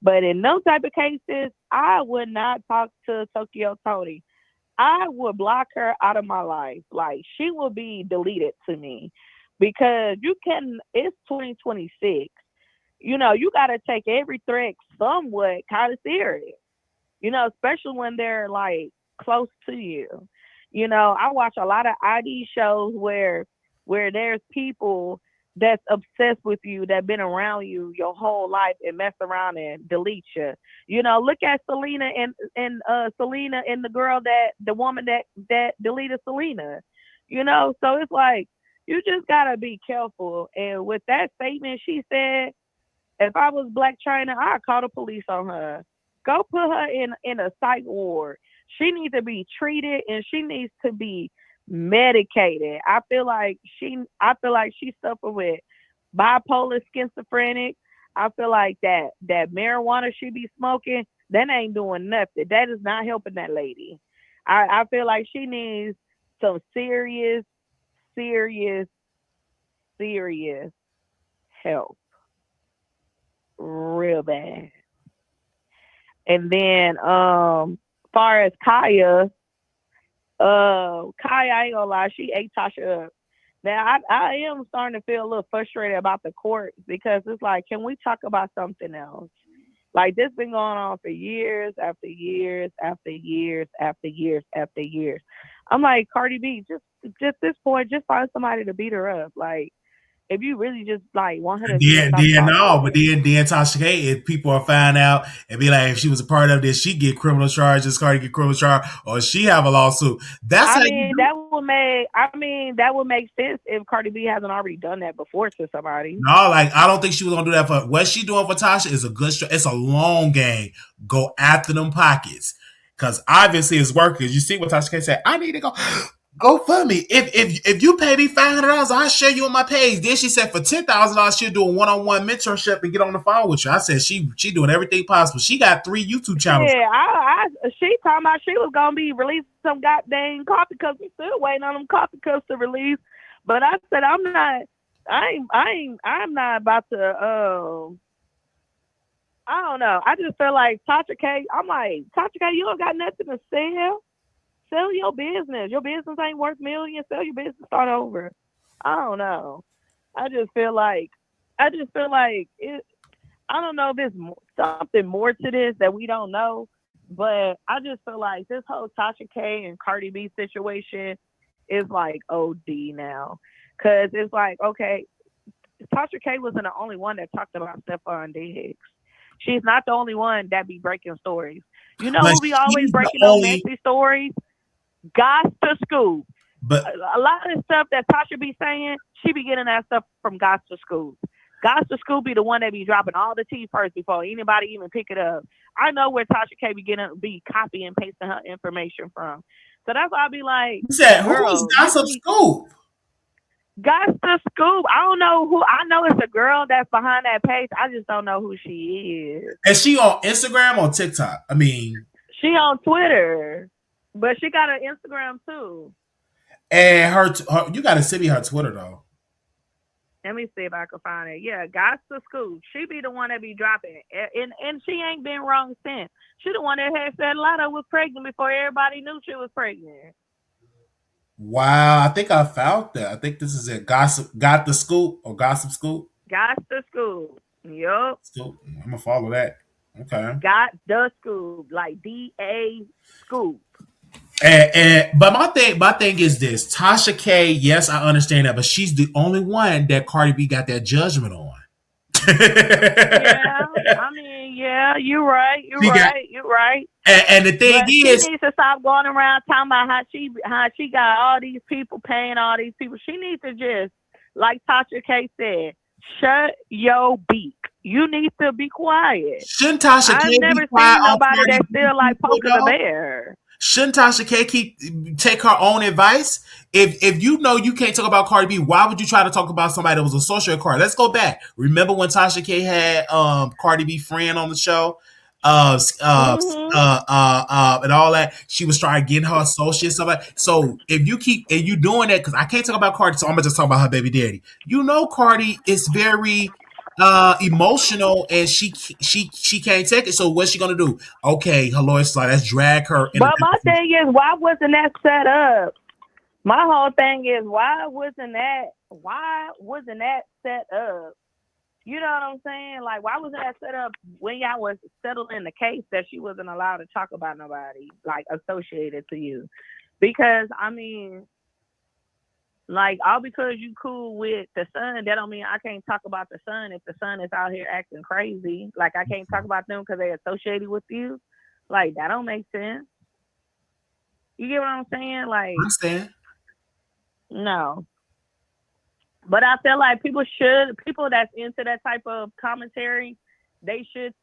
But in those type of cases, I would not talk to Tokyo Tony. I would block her out of my life. Like she will be deleted to me because you can. It's 2026. You got to take every threat somewhat kind of serious. Especially when they're like close to you. I watch a lot of ID shows where there's people that's obsessed with you that been around you your whole life and mess around and delete you. Look at Selena and Selena and the woman that deleted Selena. So it's like you just gotta be careful. And with that statement she said, if I was Black China, I'd call the police on her. Go put her in a psych ward. She needs to be treated and she needs to be medicated. I feel like she suffered with bipolar schizophrenic. I feel like that marijuana she be smoking, that ain't doing nothing. That is not helping that lady. I feel like she needs some serious, serious, serious help. Real bad. And then far as Kaya, I ain't gonna lie, she ate Tasha up. Now I am starting to feel a little frustrated about the court because it's like, can we talk about something else? Like this been going on for years after years after years after years after years. I'm like, Cardi B, just this point, just find somebody to beat her up. Like if you really just like want her to just stop Then no, talking. but then Tasha K, if people are find out and be like, if she was a part of this, she get criminal charges, Cardi get criminal charge, or she have a lawsuit. That's I how you mean, do it. that would make sense if Cardi B hasn't already done that before to somebody. No, like I don't think she was gonna do that for what she doing for Tasha is a good. It's a long game. Go after them pockets because obviously it's working. You see what Tasha K said? I need to go for me. If you pay me $500, I'll share you on my page. Then she said for $10,000 she'll do a one-on-one mentorship and get on the phone with you. I said she doing everything possible. She got 3 YouTube channels. Yeah, she talking about she was gonna be releasing some goddamn coffee cups. We still waiting on them coffee cups to release. But I said I'm not about to. I don't know. I just feel like Tasha K. I'm like Tasha K. You don't got nothing to sell. Sell your business. Your business ain't worth millions. Sell your business. Start over. I don't know. I just feel like it. I don't know if there's something more to this that we don't know, but I just feel like this whole Tasha K and Cardi B situation is like OD now, because it's like, okay, Tasha K wasn't the only one that talked about Stephon Diggs. She's not the only one that be breaking stories. You know But who be always she's the breaking those only. messy stories? Gots to Scoop. But A lot of the stuff that Tasha be saying, she be getting that stuff from Gots to Scoop. Gots to Scoop be the one that be dropping all the tea first before anybody even pick it up. I know where Tasha K be copying and pasting her information from. So that's why I be like, you said who is girl, you Gossip be Scoop? Gots to Scoop. I don't know who. I know it's a girl that's behind that page. I just don't know who she is. Is she on Instagram or TikTok? I mean, She on Twitter, but she got an Instagram too. and her you got to send me her Twitter though. Let me see if I can find it. Yeah, Gots to Scoop. She be the one that be dropping it. And she ain't been wrong since. She the one that had said Lotto was pregnant before everybody knew she was pregnant. Wow, I think I found that. I think this is it. Got the scoop or gossip scoop. Gots to Scoop. Yup. So I'm gonna follow that. Okay. Got the scoop, like DA scoop. But my thing is this: Tasha K. Yes, I understand that, but she's the only one that Cardi B got that judgment on. Yeah, I mean, yeah, you're right, you're She got, right, you're right. and the thing But she is, needs to stop going around talking about how she got all these people paying all these people. She needs to just, like Tasha K said, shut your beak. You need to be quiet. shouldn't Tasha I've K be never quiet seen on nobody Cardi that B feel like people poking the though? bear. Shouldn't Tasha K take her own advice? If you know you can't talk about Cardi B, why would you try to talk about somebody that was a social Cardi? Let's go back. Remember when Tasha K had Cardi B friend on the show? Hmm. And all that. She was trying to get her associates. Stuff like. So if you doing that, because I can't talk about Cardi, so I'm gonna just talk about her baby daddy. You know, Cardi is very emotional, and she can't take it. So what's she gonna do? Okay, her lawyer's like, let's drag her in But my a. thing is, why wasn't that set up? My whole thing is, why wasn't that set up? You know what I'm saying? Like, why wasn't that set up when y'all was settling the case that she wasn't allowed to talk about nobody like associated to you? Because I mean, like, all because you cool with the son, that don't mean I can't talk about the son if the son is out here acting crazy. Like, I can't talk about them because they associated with you. Like, that don't make sense. You get what I'm saying? Like, I'm saying. no. But I feel like people that's into that type of commentary, they should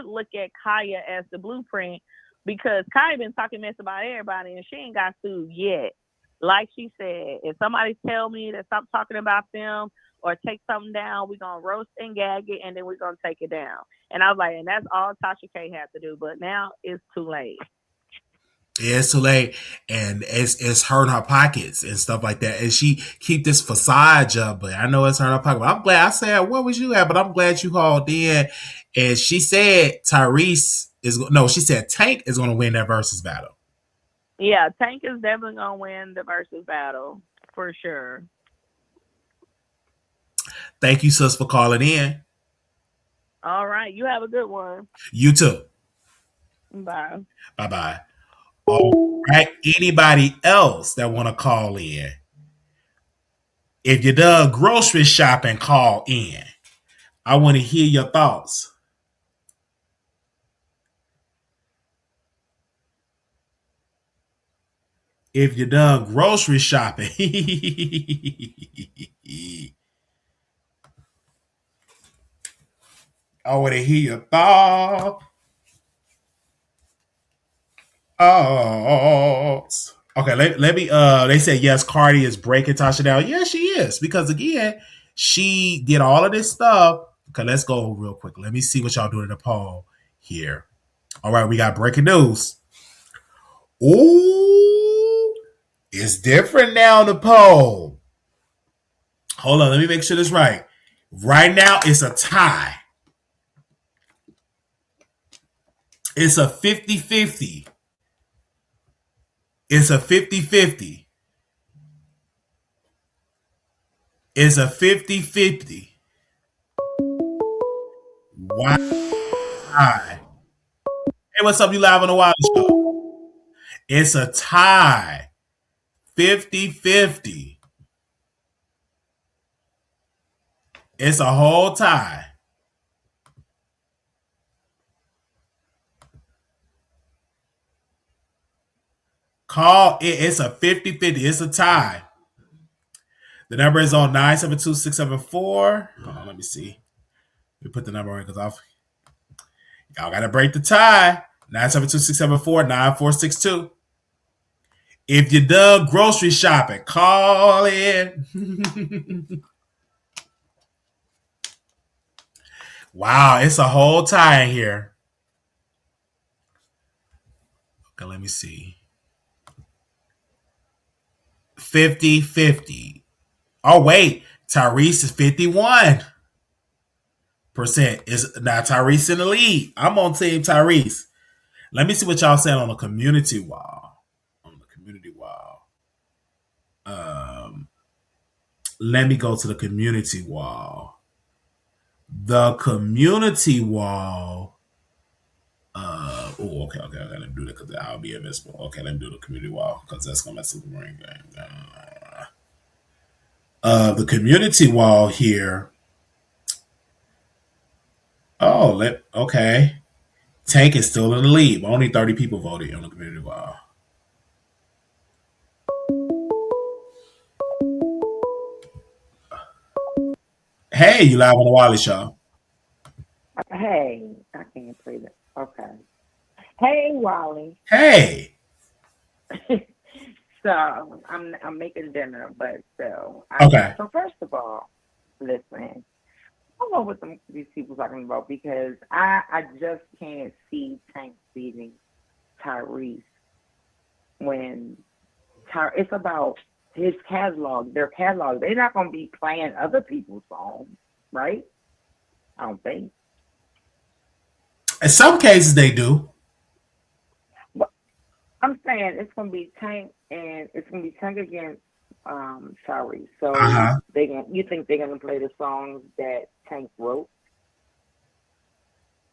look at Kaya as the blueprint, because Kaya been talking mess about everybody and she ain't got sued yet. Like she said, if somebody tell me to stop talking about them or take something down, we're gonna roast and gag it and then we're gonna take it down. And I was like, and that's all Tasha K had to do. But now it's too late. Yeah, it's too late, and it's hurting her pockets and stuff like that. And she keep this facade up, but I know it's hurting her pocket. But I'm glad. I said, "Where was you at?" But I'm glad you called in. And she said Tyrese is no. She said Tank is going to win that versus battle. Yeah, Tank is definitely gonna win the versus battle for sure. Thank you, sis, for calling in. All right, you have a good one. You too. Bye. Bye bye. All right. Anybody else that want to call in? If you're done grocery shopping, call in. I want to hear your thoughts. If you're done grocery shopping, I want to hear your thoughts. Okay, let me they said yes, Cardi is breaking Tasha down. Yeah, she is. Because again, she did all of this stuff. Okay, let's go real quick. Let me see what y'all doing in the poll here. All right, we got breaking news. Ooh, it's different now in the poll. Hold on, let me make sure this right. Right now, it's a tie. It's a 50-50. It's a 50-50. It's a 50-50. Why? Hey, what's up? You live on the Wild Show. It's a tie. 50-50. It's a whole tie. Call it. It's a 50-50. It's a tie. The number is on 972-674. Hold on, let me see. Let me put the number in because y'all got to break the tie. 972-674-9462. If you're done grocery shopping, call in. Wow, it's a whole tie in here. Okay, let me see. 50-50. Oh, wait. Tyrese is 51%. Is now Tyrese in the lead. I'm on team Tyrese. Let me see what y'all saying on the community wall. On the community wall. Let me go to the community wall. The community wall. Okay. Let me do that because I'll be invisible. Okay, let me do the community wall because that's gonna mess up the ring game. The community wall here. Okay. Tank is still in the lead. Only 30 people voted on the community wall. Hey, you live on the Wally Show. Hey, I can't play that. Okay. Hey, Wally. Hey. So I'm making dinner, but Okay. so first of all, listen, I don't know what these people talking about because I just can't see Tank beating Tyrese when it's about his catalog, their catalog. They're not gonna be playing other people's songs, right? I don't think. In some cases, they do. I'm saying it's gonna be Tank and it's gonna be Tank against Tyrese. Uh So huh. you think they're gonna play the songs that Tank wrote?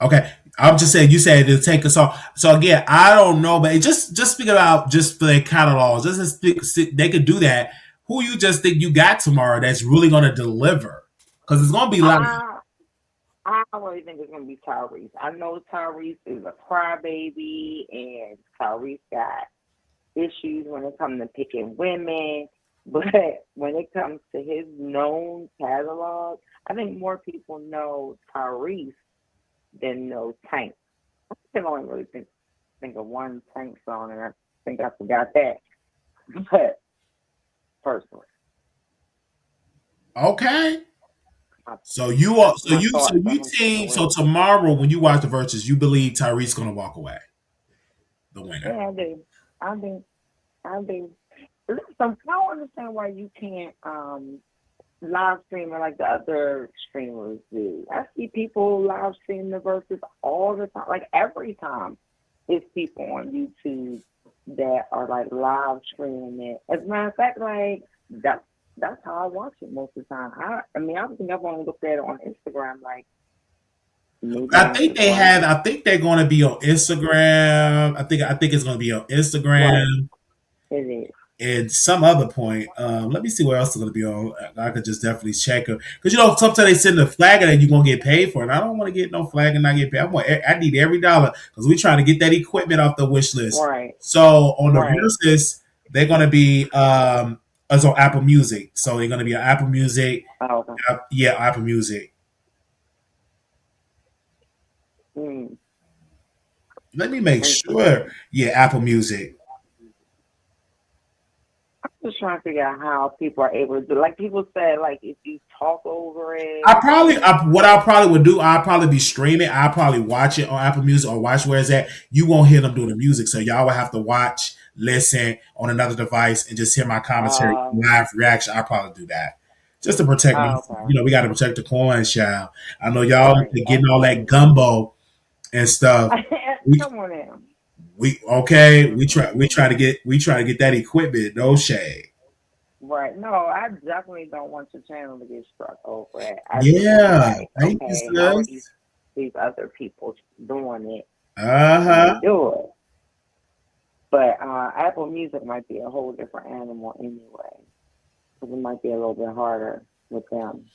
Okay. I'm just saying. You said to take a song. So again, I don't know, but just speak about just for their catalogs. Just speak, they could do that. Who you just think you got tomorrow that's really going to deliver? Because it's going to be like, I I really think it's gonna be Tyrese. I know Tyrese is a crybaby and Tyrese got issues when it comes to picking women. But when it comes to his known catalog, I think more people know Tyrese than know Tank. I can only really think of one Tank song, and I think I forgot that. But personally, okay. my, So you are my so thoughts on you him being a team. So winner. tomorrow when you watch the Verzuz, you believe Tyrese going to walk away, the winner. Yeah, I do. I do. I do. Listen, I don't understand why you can't live stream it like the other streamers do. I see people live stream the verses all the time, like every time. It's people on YouTube that are like live streaming it. As a matter of fact, like that's how I watch it most of the time. I mean, I think I've only looked at it on Instagram like maybe I once think or they twice. have. I think they're going to be on Instagram. I think it's going to be on Right, Instagram it is. and some other point. Let me see where else it's going to be on. I could just definitely check it because sometimes they send a flag that you're going to get paid for, and I don't want to get no flag and not get paid. I need every dollar because we're trying to get that equipment off the wish list. Right, So on the right. verses, they're going to be it's on Apple Music. So they're going to be on Apple Music. Oh, okay. Yeah, Apple Music. Mm, Let me make sure. interesting. Yeah, Apple Music. Just trying to figure out how people are able to do. Like people said, like if you talk over it, What I probably would do, I'll probably be streaming. I'll probably watch it on Apple Music or watch where it's at. You won't hear them doing the music, so y'all will have to watch, listen on another device, and just hear my commentary, uh, live reaction. I'll probably do that just to protect my. oh, okay, We got to protect the coins, child. I know y'all right, getting all that absolutely. gumbo and stuff. We Come on now. we okay. Mm-mm-mm. We try to get that equipment. No shade. Right. No, I definitely don't want your channel to get struck over it. I just feel Yeah, like, thank you, okay, how are sis. these other people doing it Uh and they huh. do it? But Apple Music might be a whole different animal anyway, because it might be a little bit harder with them.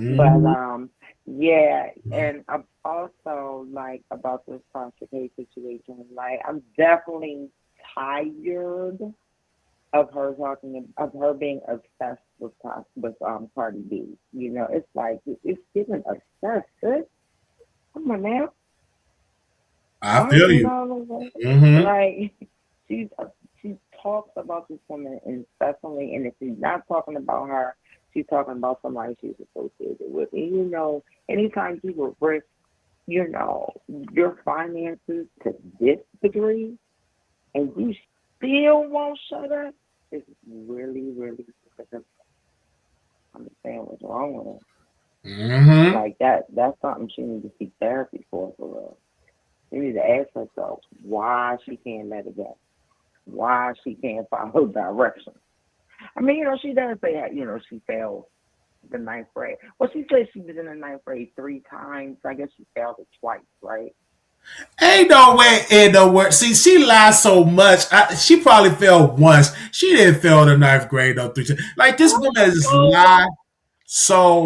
But Hmm. yeah, and I'm also like about this Tasha K situation. Like, I'm definitely tired of her talking of her being obsessed with Cardi B. You know, it's like it's getting obsessed. Sis. Come on now, I why feel you you. know Hmm. like she's she talks about this woman incessantly, and if she's not talking about her, she's talking about somebody she's associated with. And you know, anytime people risk, you know, your finances to this degree, and you still won't shut up, it's really, really difficult to understand what's wrong with her. Hmm. Like that's something she needs to seek therapy for real. She needs to ask herself why she can't let it go. Why she can't follow directions. I mean, you know, she does say that, you know, she failed, the ninth grade. Well, she said she was in the ninth grade 3 times. I guess she failed it twice, right? Ain't no way in the world. See, she lied so much. She probably failed once. She didn't fail the ninth grade though. Like this woman just lie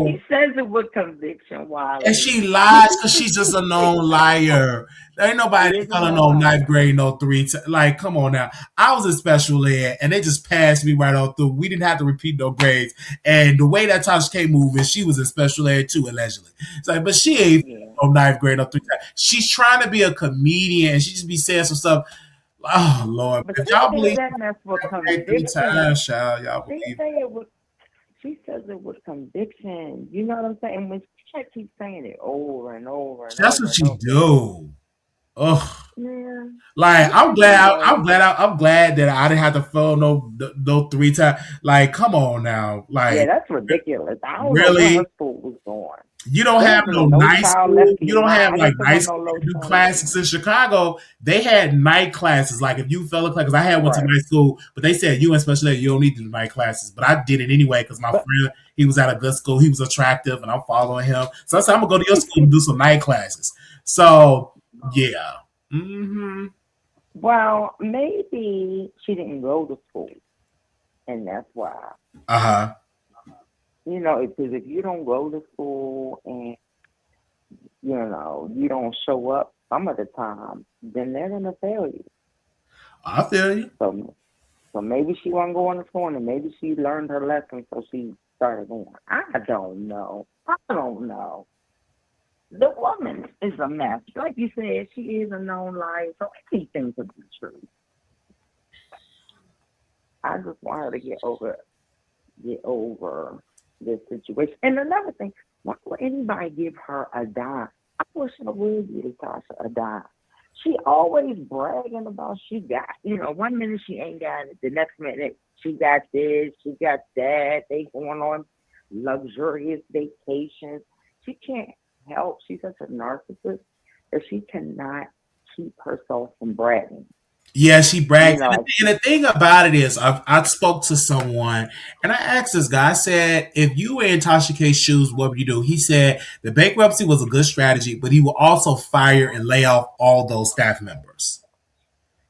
He so, says it with conviction, and Wiley. she lies because she's just a known liar. There ain't She nobody is a telling known no ninth liar. grade no like, come on now. I was in special ed and they just passed me right on through. We didn't have to repeat no grades. And the way that Tasha K moving, she was in special ed too, allegedly. It's like, but she ain't Yeah. no ninth grade no 3 times. She's trying to be a comedian and she just be saying some stuff. Oh Lord, But if she y'all says believe that mess with grade 3 times, conviction. child, y'all She believe. say it with she says it with conviction. You know what I'm saying? When she keeps saying it over and over and That's over what and she over. do. Ugh. Yeah. Like She says she does. I'm glad that I didn't have to fail no 3 times. Like, come on now. Yeah, Like, that's ridiculous. I don't know where really, her school was going. you don't There have wasn't no a no night child school. left You don't have behind. I like guess there night wasn't no school low to do twenties. classes in Chicago. They had night classes. Like if you fell a class, because I had went to Right. night school, but they said you in special ed, you don't need to do night classes. But I did it anyway because my But friend, he was at a good school, he was attractive, and I'm following him. So I said I'm gonna go to your school and do some night classes. So yeah. Mm-hmm. well, maybe she didn't go to school, and that's why. Uh-huh. You know, because if you don't go to school and you don't show up some of the time, then they're gonna fail you. I feel you. So maybe she wasn't going to school, and maybe she learned her lesson, so she started going. I don't know. I don't know. The woman is a mess. Like you said, she is a known liar, so anything could be true. I just want her to get over this situation. And another thing, why would anybody give her a dime? I wish I would give Tasha a dime. She always bragging about she got, 1 minute she ain't got it, the next minute she got this, she got that. They going on luxurious vacations. She can't help. She's such a narcissist that she cannot keep herself from bragging. Yeah, she bragged. And Like the thing about it is, I spoke to someone and I asked this guy, I said, if you were in Tasha K's shoes, what would you do? He said the bankruptcy was a good strategy, but he will also fire and lay off all those staff members.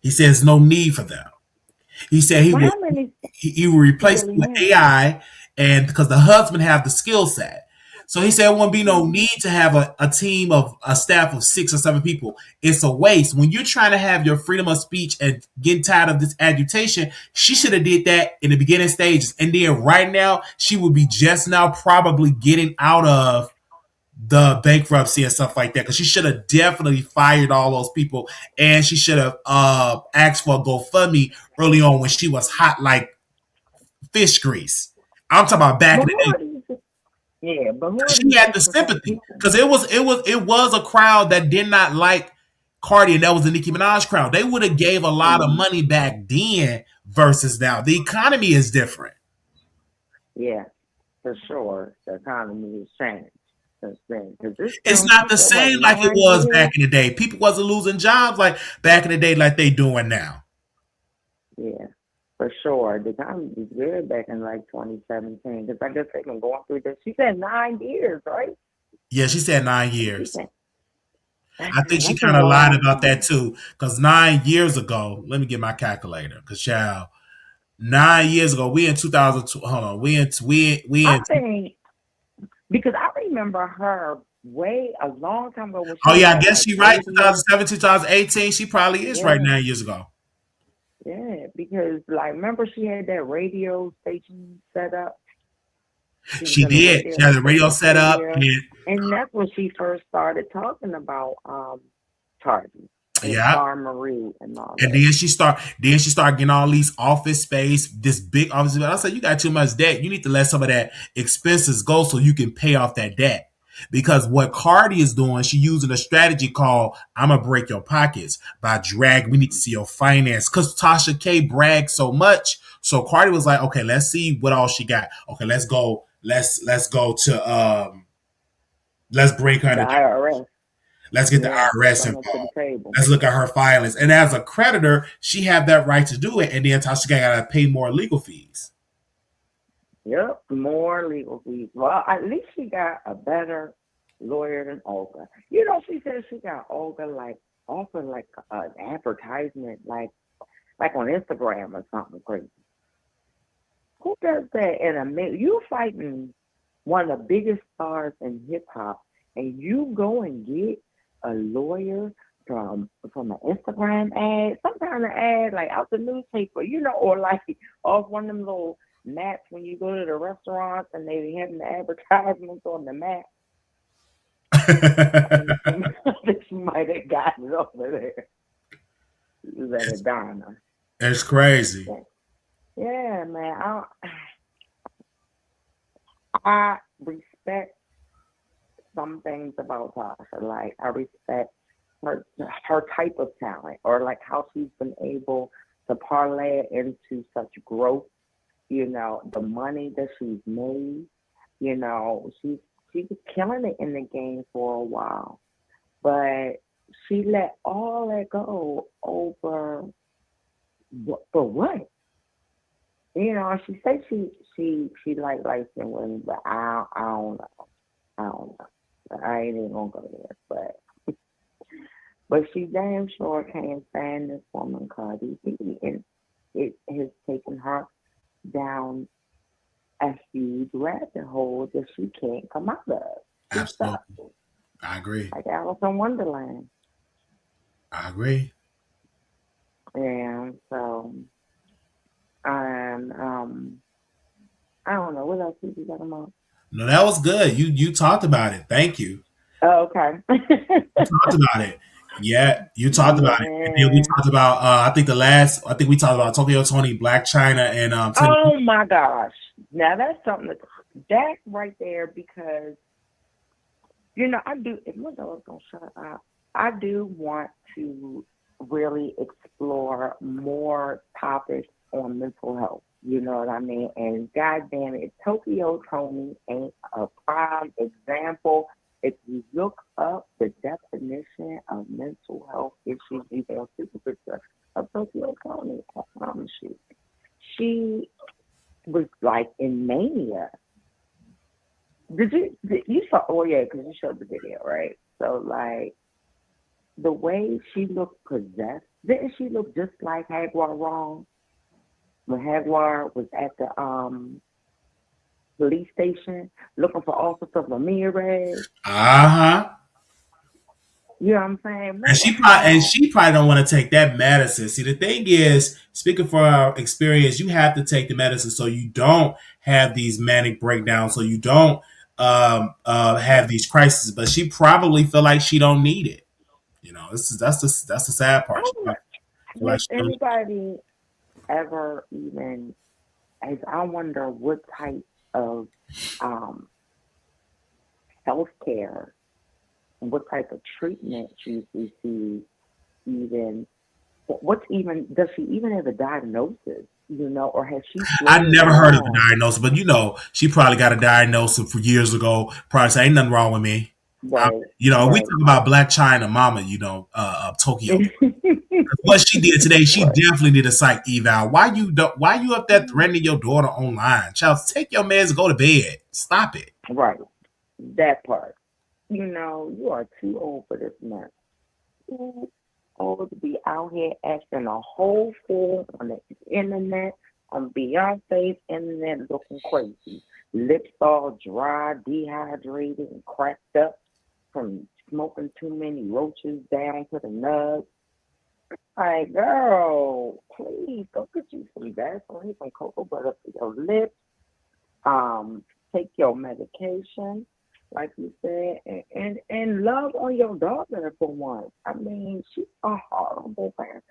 He says no need for them. He said well, how many he will she replace it really with has? AI, and because the husband have the skill set. So he said, there won't be no need to have a team of a staff of 6 or 7 people. It's a waste. When you're trying to have your freedom of speech and getting tired of this agitation, she should have did that in the beginning stages. And then right now, she would be just now probably getting out of the bankruptcy and stuff like that, because she should have definitely fired all those people, and she should have asked for a GoFundMe early on when she was hot like fish grease. I'm talking about back But in who the day. are these? Yeah, but who are She these had the 6 or 7 sympathy people? because it was a crowd that did not like Cardi, and that was the Nicki Minaj crowd. They would have gave a lot of Mm, money back then versus now. The economy is different. yeah, for sure. The economy has changed since then. Because this It's film, not she the said, what, same like it nine was back years? in the day. People wasn't losing jobs like back in the day like they doing now. Yeah, for sure. The economy was good back in like 2017. Because I guess they've been going through this. She said 9 years, right? Yeah, she said nine She years. said, I think she that's a kind of lied long about that time. too. Because 9 years ago, let me get my calculator. Because child, 9 years ago, we in 2002. Hold on, we I in. think, because I remember her way a long time ago when Oh she yeah, I had guess like she right. radio. 2017, 2018. She probably is right Yeah, 9 years ago. yeah, because like remember she had that radio station set up. She was She in a did. She radio had the radio station set up, studio, and and that's when she first started talking about Cardi and yeah, Star Marie and all and that. then she started getting all these office space, this big office space. I said, you got too much debt. You need to let some of that expenses go so you can pay off that debt. Because what Cardi is doing, she using a strategy called "I'm gonna break your pockets" by drag. We need to see your finance because Tasha K bragged so much. So Cardi was like, "Okay, let's see what all she got. Okay, let's go. Let's go to let's break her in The the IRS, Let's get the yeah, IRS bring her to the involved. table. Let's look at her filings. And as a creditor, she had that right to do it. And then Tasha got to pay more legal fees. Yep, more legal fees. Well, at least she got a better lawyer than Olga. She said she got Olga like offered like an advertisement, like on Instagram or something crazy. Who does that in a minute? You fighting one of the biggest stars in hip hop, and you go and get a lawyer from an Instagram ad, some kind of ad like out the newspaper, or like off one of them little maps when you go to the restaurants and they having the advertisements on the map. She might have gotten it over there. She was at a diner. It's crazy. Yeah, man. I respect some things about Tasha. Like I respect her type of talent, or like how she's been able to parlay it into such growth. The money that she's made. She was killing it in the game for a while, but she let all that go over for what? She said she like light skinned women, but I don't know. I don't know. I ain't even gonna go there, but she damn sure can't stand this woman Cardi B, and it has taken her down a huge rabbit hole that she can't come out of. Absolutely, I agree. Like Alice in Wonderland. I agree. And so, I don't know what else did you got about. No, that was good. You talked about it. Thank you. Oh, okay. You talked about it. Yeah, you talked about it. And then we talked about I think we talked about Tokyo Tony, Black China, and oh my gosh. Now that's something that right there, because I do, if my dog's gonna shut up, I do want to really explore more topics on mental health. You know what I mean? And goddamn it, Tokyo Tony ain't a prime example. If you look up the definition of mental health issues, you can see the picture of Tokyo Tony. I promise you. She was like in mania. You saw? Oh yeah, because you showed the video, right? So like the way she looked possessed, didn't she look just like Jaguar Wrong? When Jaguar was at the police station looking for Officer Ramirez. You know what I'm saying? And she probably don't want to take that medicine. See, the thing is, speaking for our experience, you have to take the medicine so you don't have these manic breakdowns, so you don't have these crises. But she probably feel like she don't need it. That's the sad part. Has anybody ever even? As I wonder what type of healthcare and what type of treatment she's received, even does she even have a diagnosis, or has she? I never heard of a diagnosis, but she probably got a diagnosis for years ago. Probably say ain't nothing wrong with me. Right. We talk about Black China Mama, Tokyo. What she did today, she definitely did a psych eval. Why you up there threatening your daughter online? Child, take your meds and go to bed. Stop it. Right. That part. You are too old for this mess. Too old to be out here acting a whole fool on the internet, on Beyonce's internet, looking crazy. Lips all dry, dehydrated, and cracked up from smoking too many roaches down to the nuts. Like, girl, please go get you some Vaseline, some cocoa butter for your lips. Take your medication, like you said, and love on your daughter for once. I mean, she's a horrible parent.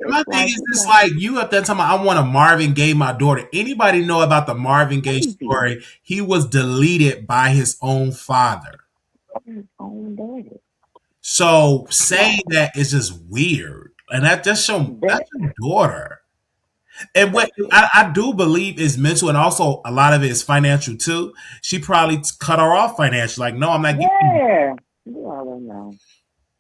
My thing is just like you up there talking about, I want a Marvin Gaye my daughter. Anybody know about the Marvin Gaye story? He was deleted by his own father. His own daddy. So saying that is just weird. And that just shows that's your daughter. And what I do believe is mental, and also a lot of it is financial too. She probably cut her off financially. Like, no, I'm not giving you. Yeah, I don't know.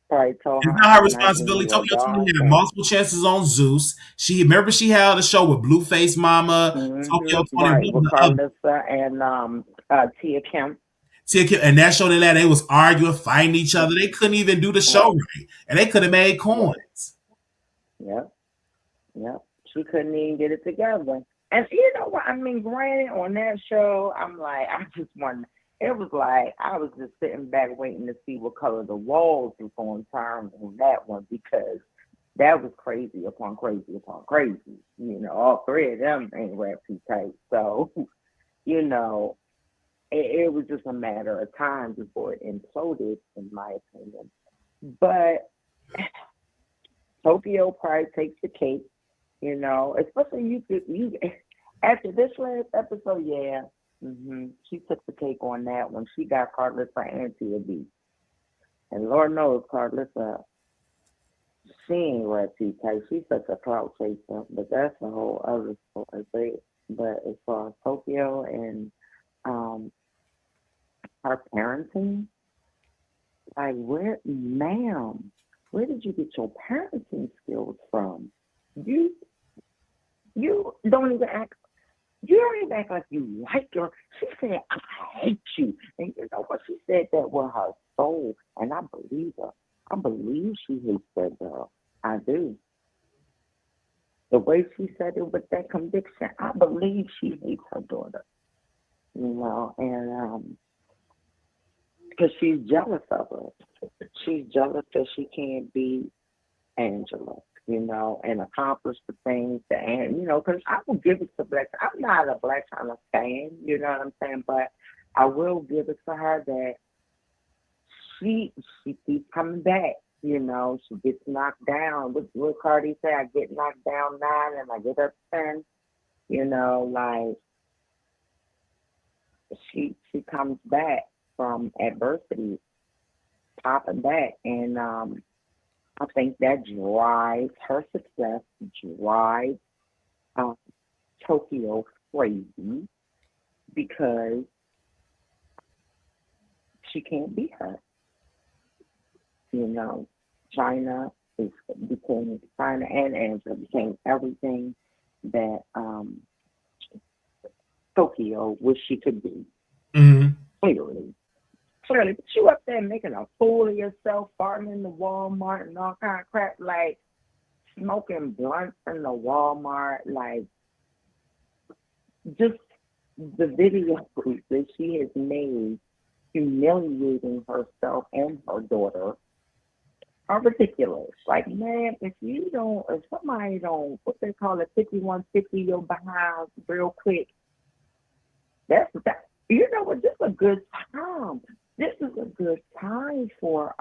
probably told It's her, not her I'm not giving responsibility. you a Tokyo 20 darn had thing. multiple chances on Zeus. She held a show with Blueface Mama, Tokyo 21, Right, with the other. Carlissa and Tia Kim. And that show they was arguing, fighting each other. They couldn't even do the show Right, right, and they could have made right. coins. Yep, yep. She couldn't even get it together. And you know what? I mean, granted, on that show, I'm like, I just want. It was like I was just sitting back waiting to see what color the walls was going to turn on that one because that was crazy upon crazy upon crazy. You know, all three of them ain't rap too tight. So, you know, it was just a matter of time before it imploded, in my opinion. But Tokyo probably takes the cake, you know, especially you after this last episode, yeah. She took the cake on that one. She got Carlissa and Tia B. And Lord knows Carlissa, she ain't rap too tight. She's such a clout chaser, but that's a whole other story. But as far as Tokyo and um her parenting, like where did you get your parenting skills from? You you don't even act you don't even act like you like her. She said, I hate you. And you know what? She said that with her soul. And I believe her. I believe she hates that girl. I do. The way she said it with that conviction, I believe she hates her daughter. You know, and because she's jealous of her. She's jealous that she can't be Angela, you know, and accomplish the things that, and you know, because I will give it to Black. I'm not a Black China fan, you know what I'm saying, but I will give it to her that she keeps coming back. You know, she gets knocked down. What Cardi say? I get knocked down 9 and I get up 10. You know, like she comes back from adversity, popping back, and I think that drives her success, drives uh, Tokyo crazy because she can't beat her. You know, China became China and Angela became everything that Tokyo wished she could be. Mm-hmm. Clearly. Clearly, but you up there making a fool of yourself, farting in the Walmart and all kind of crap, like smoking blunts in the Walmart, like just the videos that she has made humiliating herself and her daughter are ridiculous. Like, man, if somebody don't, what they call it, 5150 your behind real quick, that's that. You know what? This is a good time. This is a good time for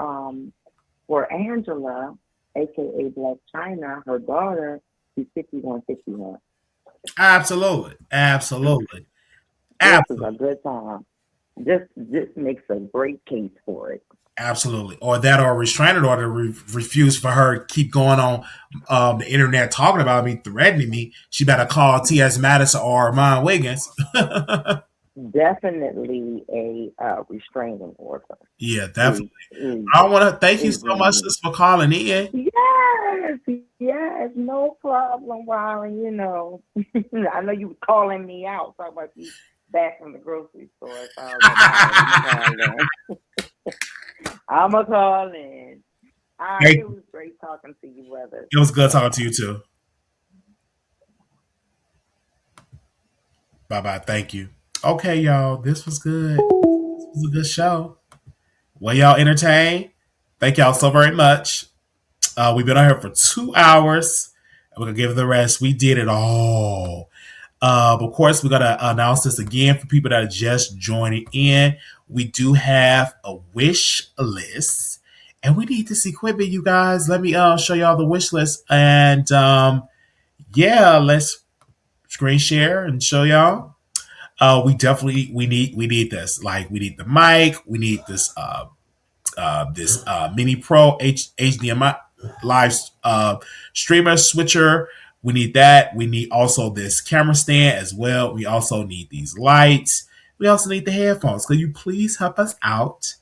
Angela, aka Black China, her daughter, who's 5151. Absolutely. Absolutely. This is Absolutely. a good time. This makes a great case for it. Absolutely. Or that or a restraining order refuse for her to keep going on the internet talking about me, threatening me. She better call T.S. Madison or Mon Wiggins. Definitely a restraining order Yeah, is definitely. is I want to thank you is so much in. sis, for calling in. Yes, yes, no problem, Warren. You know, I know you were calling me out, talking about you back from the grocery store. So I was like, all right, I'm gonna call in. All right, Thank it you. was great talking to you, brother. It was good Bye talking to bye. you too. Bye bye. Thank you. Okay, y'all. This was good. This was a good show. Well, y'all entertained. Thank y'all so very much. We've been on here for 2 hours. We're gonna give the rest. We did it all. Of course, we're gonna announce this again for people that are just joining in. We do have a wish list, and we need this equipment, you guys. Let me show y'all the wish list, and yeah, let's screen share and show y'all. We definitely we need this. Like we need the mic. We need this Mini Pro HDMI live streamer switcher. We need that. We need also this camera stand as well. We also need these lights. We also need the headphones. Could you please help us out?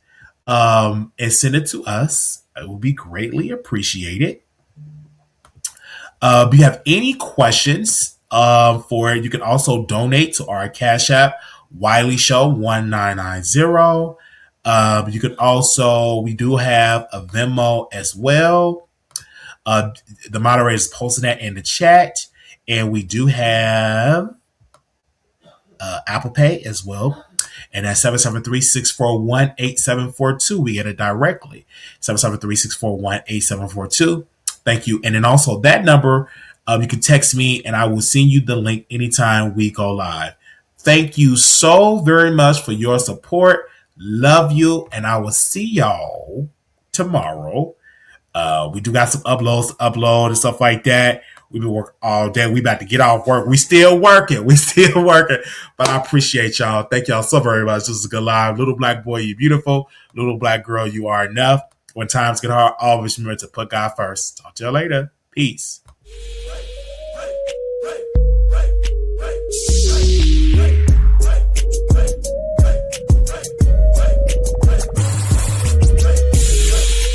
and send it to us. It will be greatly appreciated. If you have any questions for it, you can also donate to our Cash App, Wiley Show 1990. You can also, we do have a Venmo as well. The moderators posted that in the chat. And we do have Apple Pay as well. And that's 773-641-8742. We get it directly. 773-641-8742. Thank you. And then also that number, you can text me and I will send you the link anytime we go live. Thank you so very much for your support. Love you. And I will see y'all tomorrow. We do got some uploads to upload and stuff like that. We've been working all day. We about to get off work. We still working. But I appreciate y'all. Thank y'all so very much. This is a good live. Little black boy, you beautiful. Little black girl, you are enough. When times get hard, always remember to put God first. Talk to y'all later. Peace.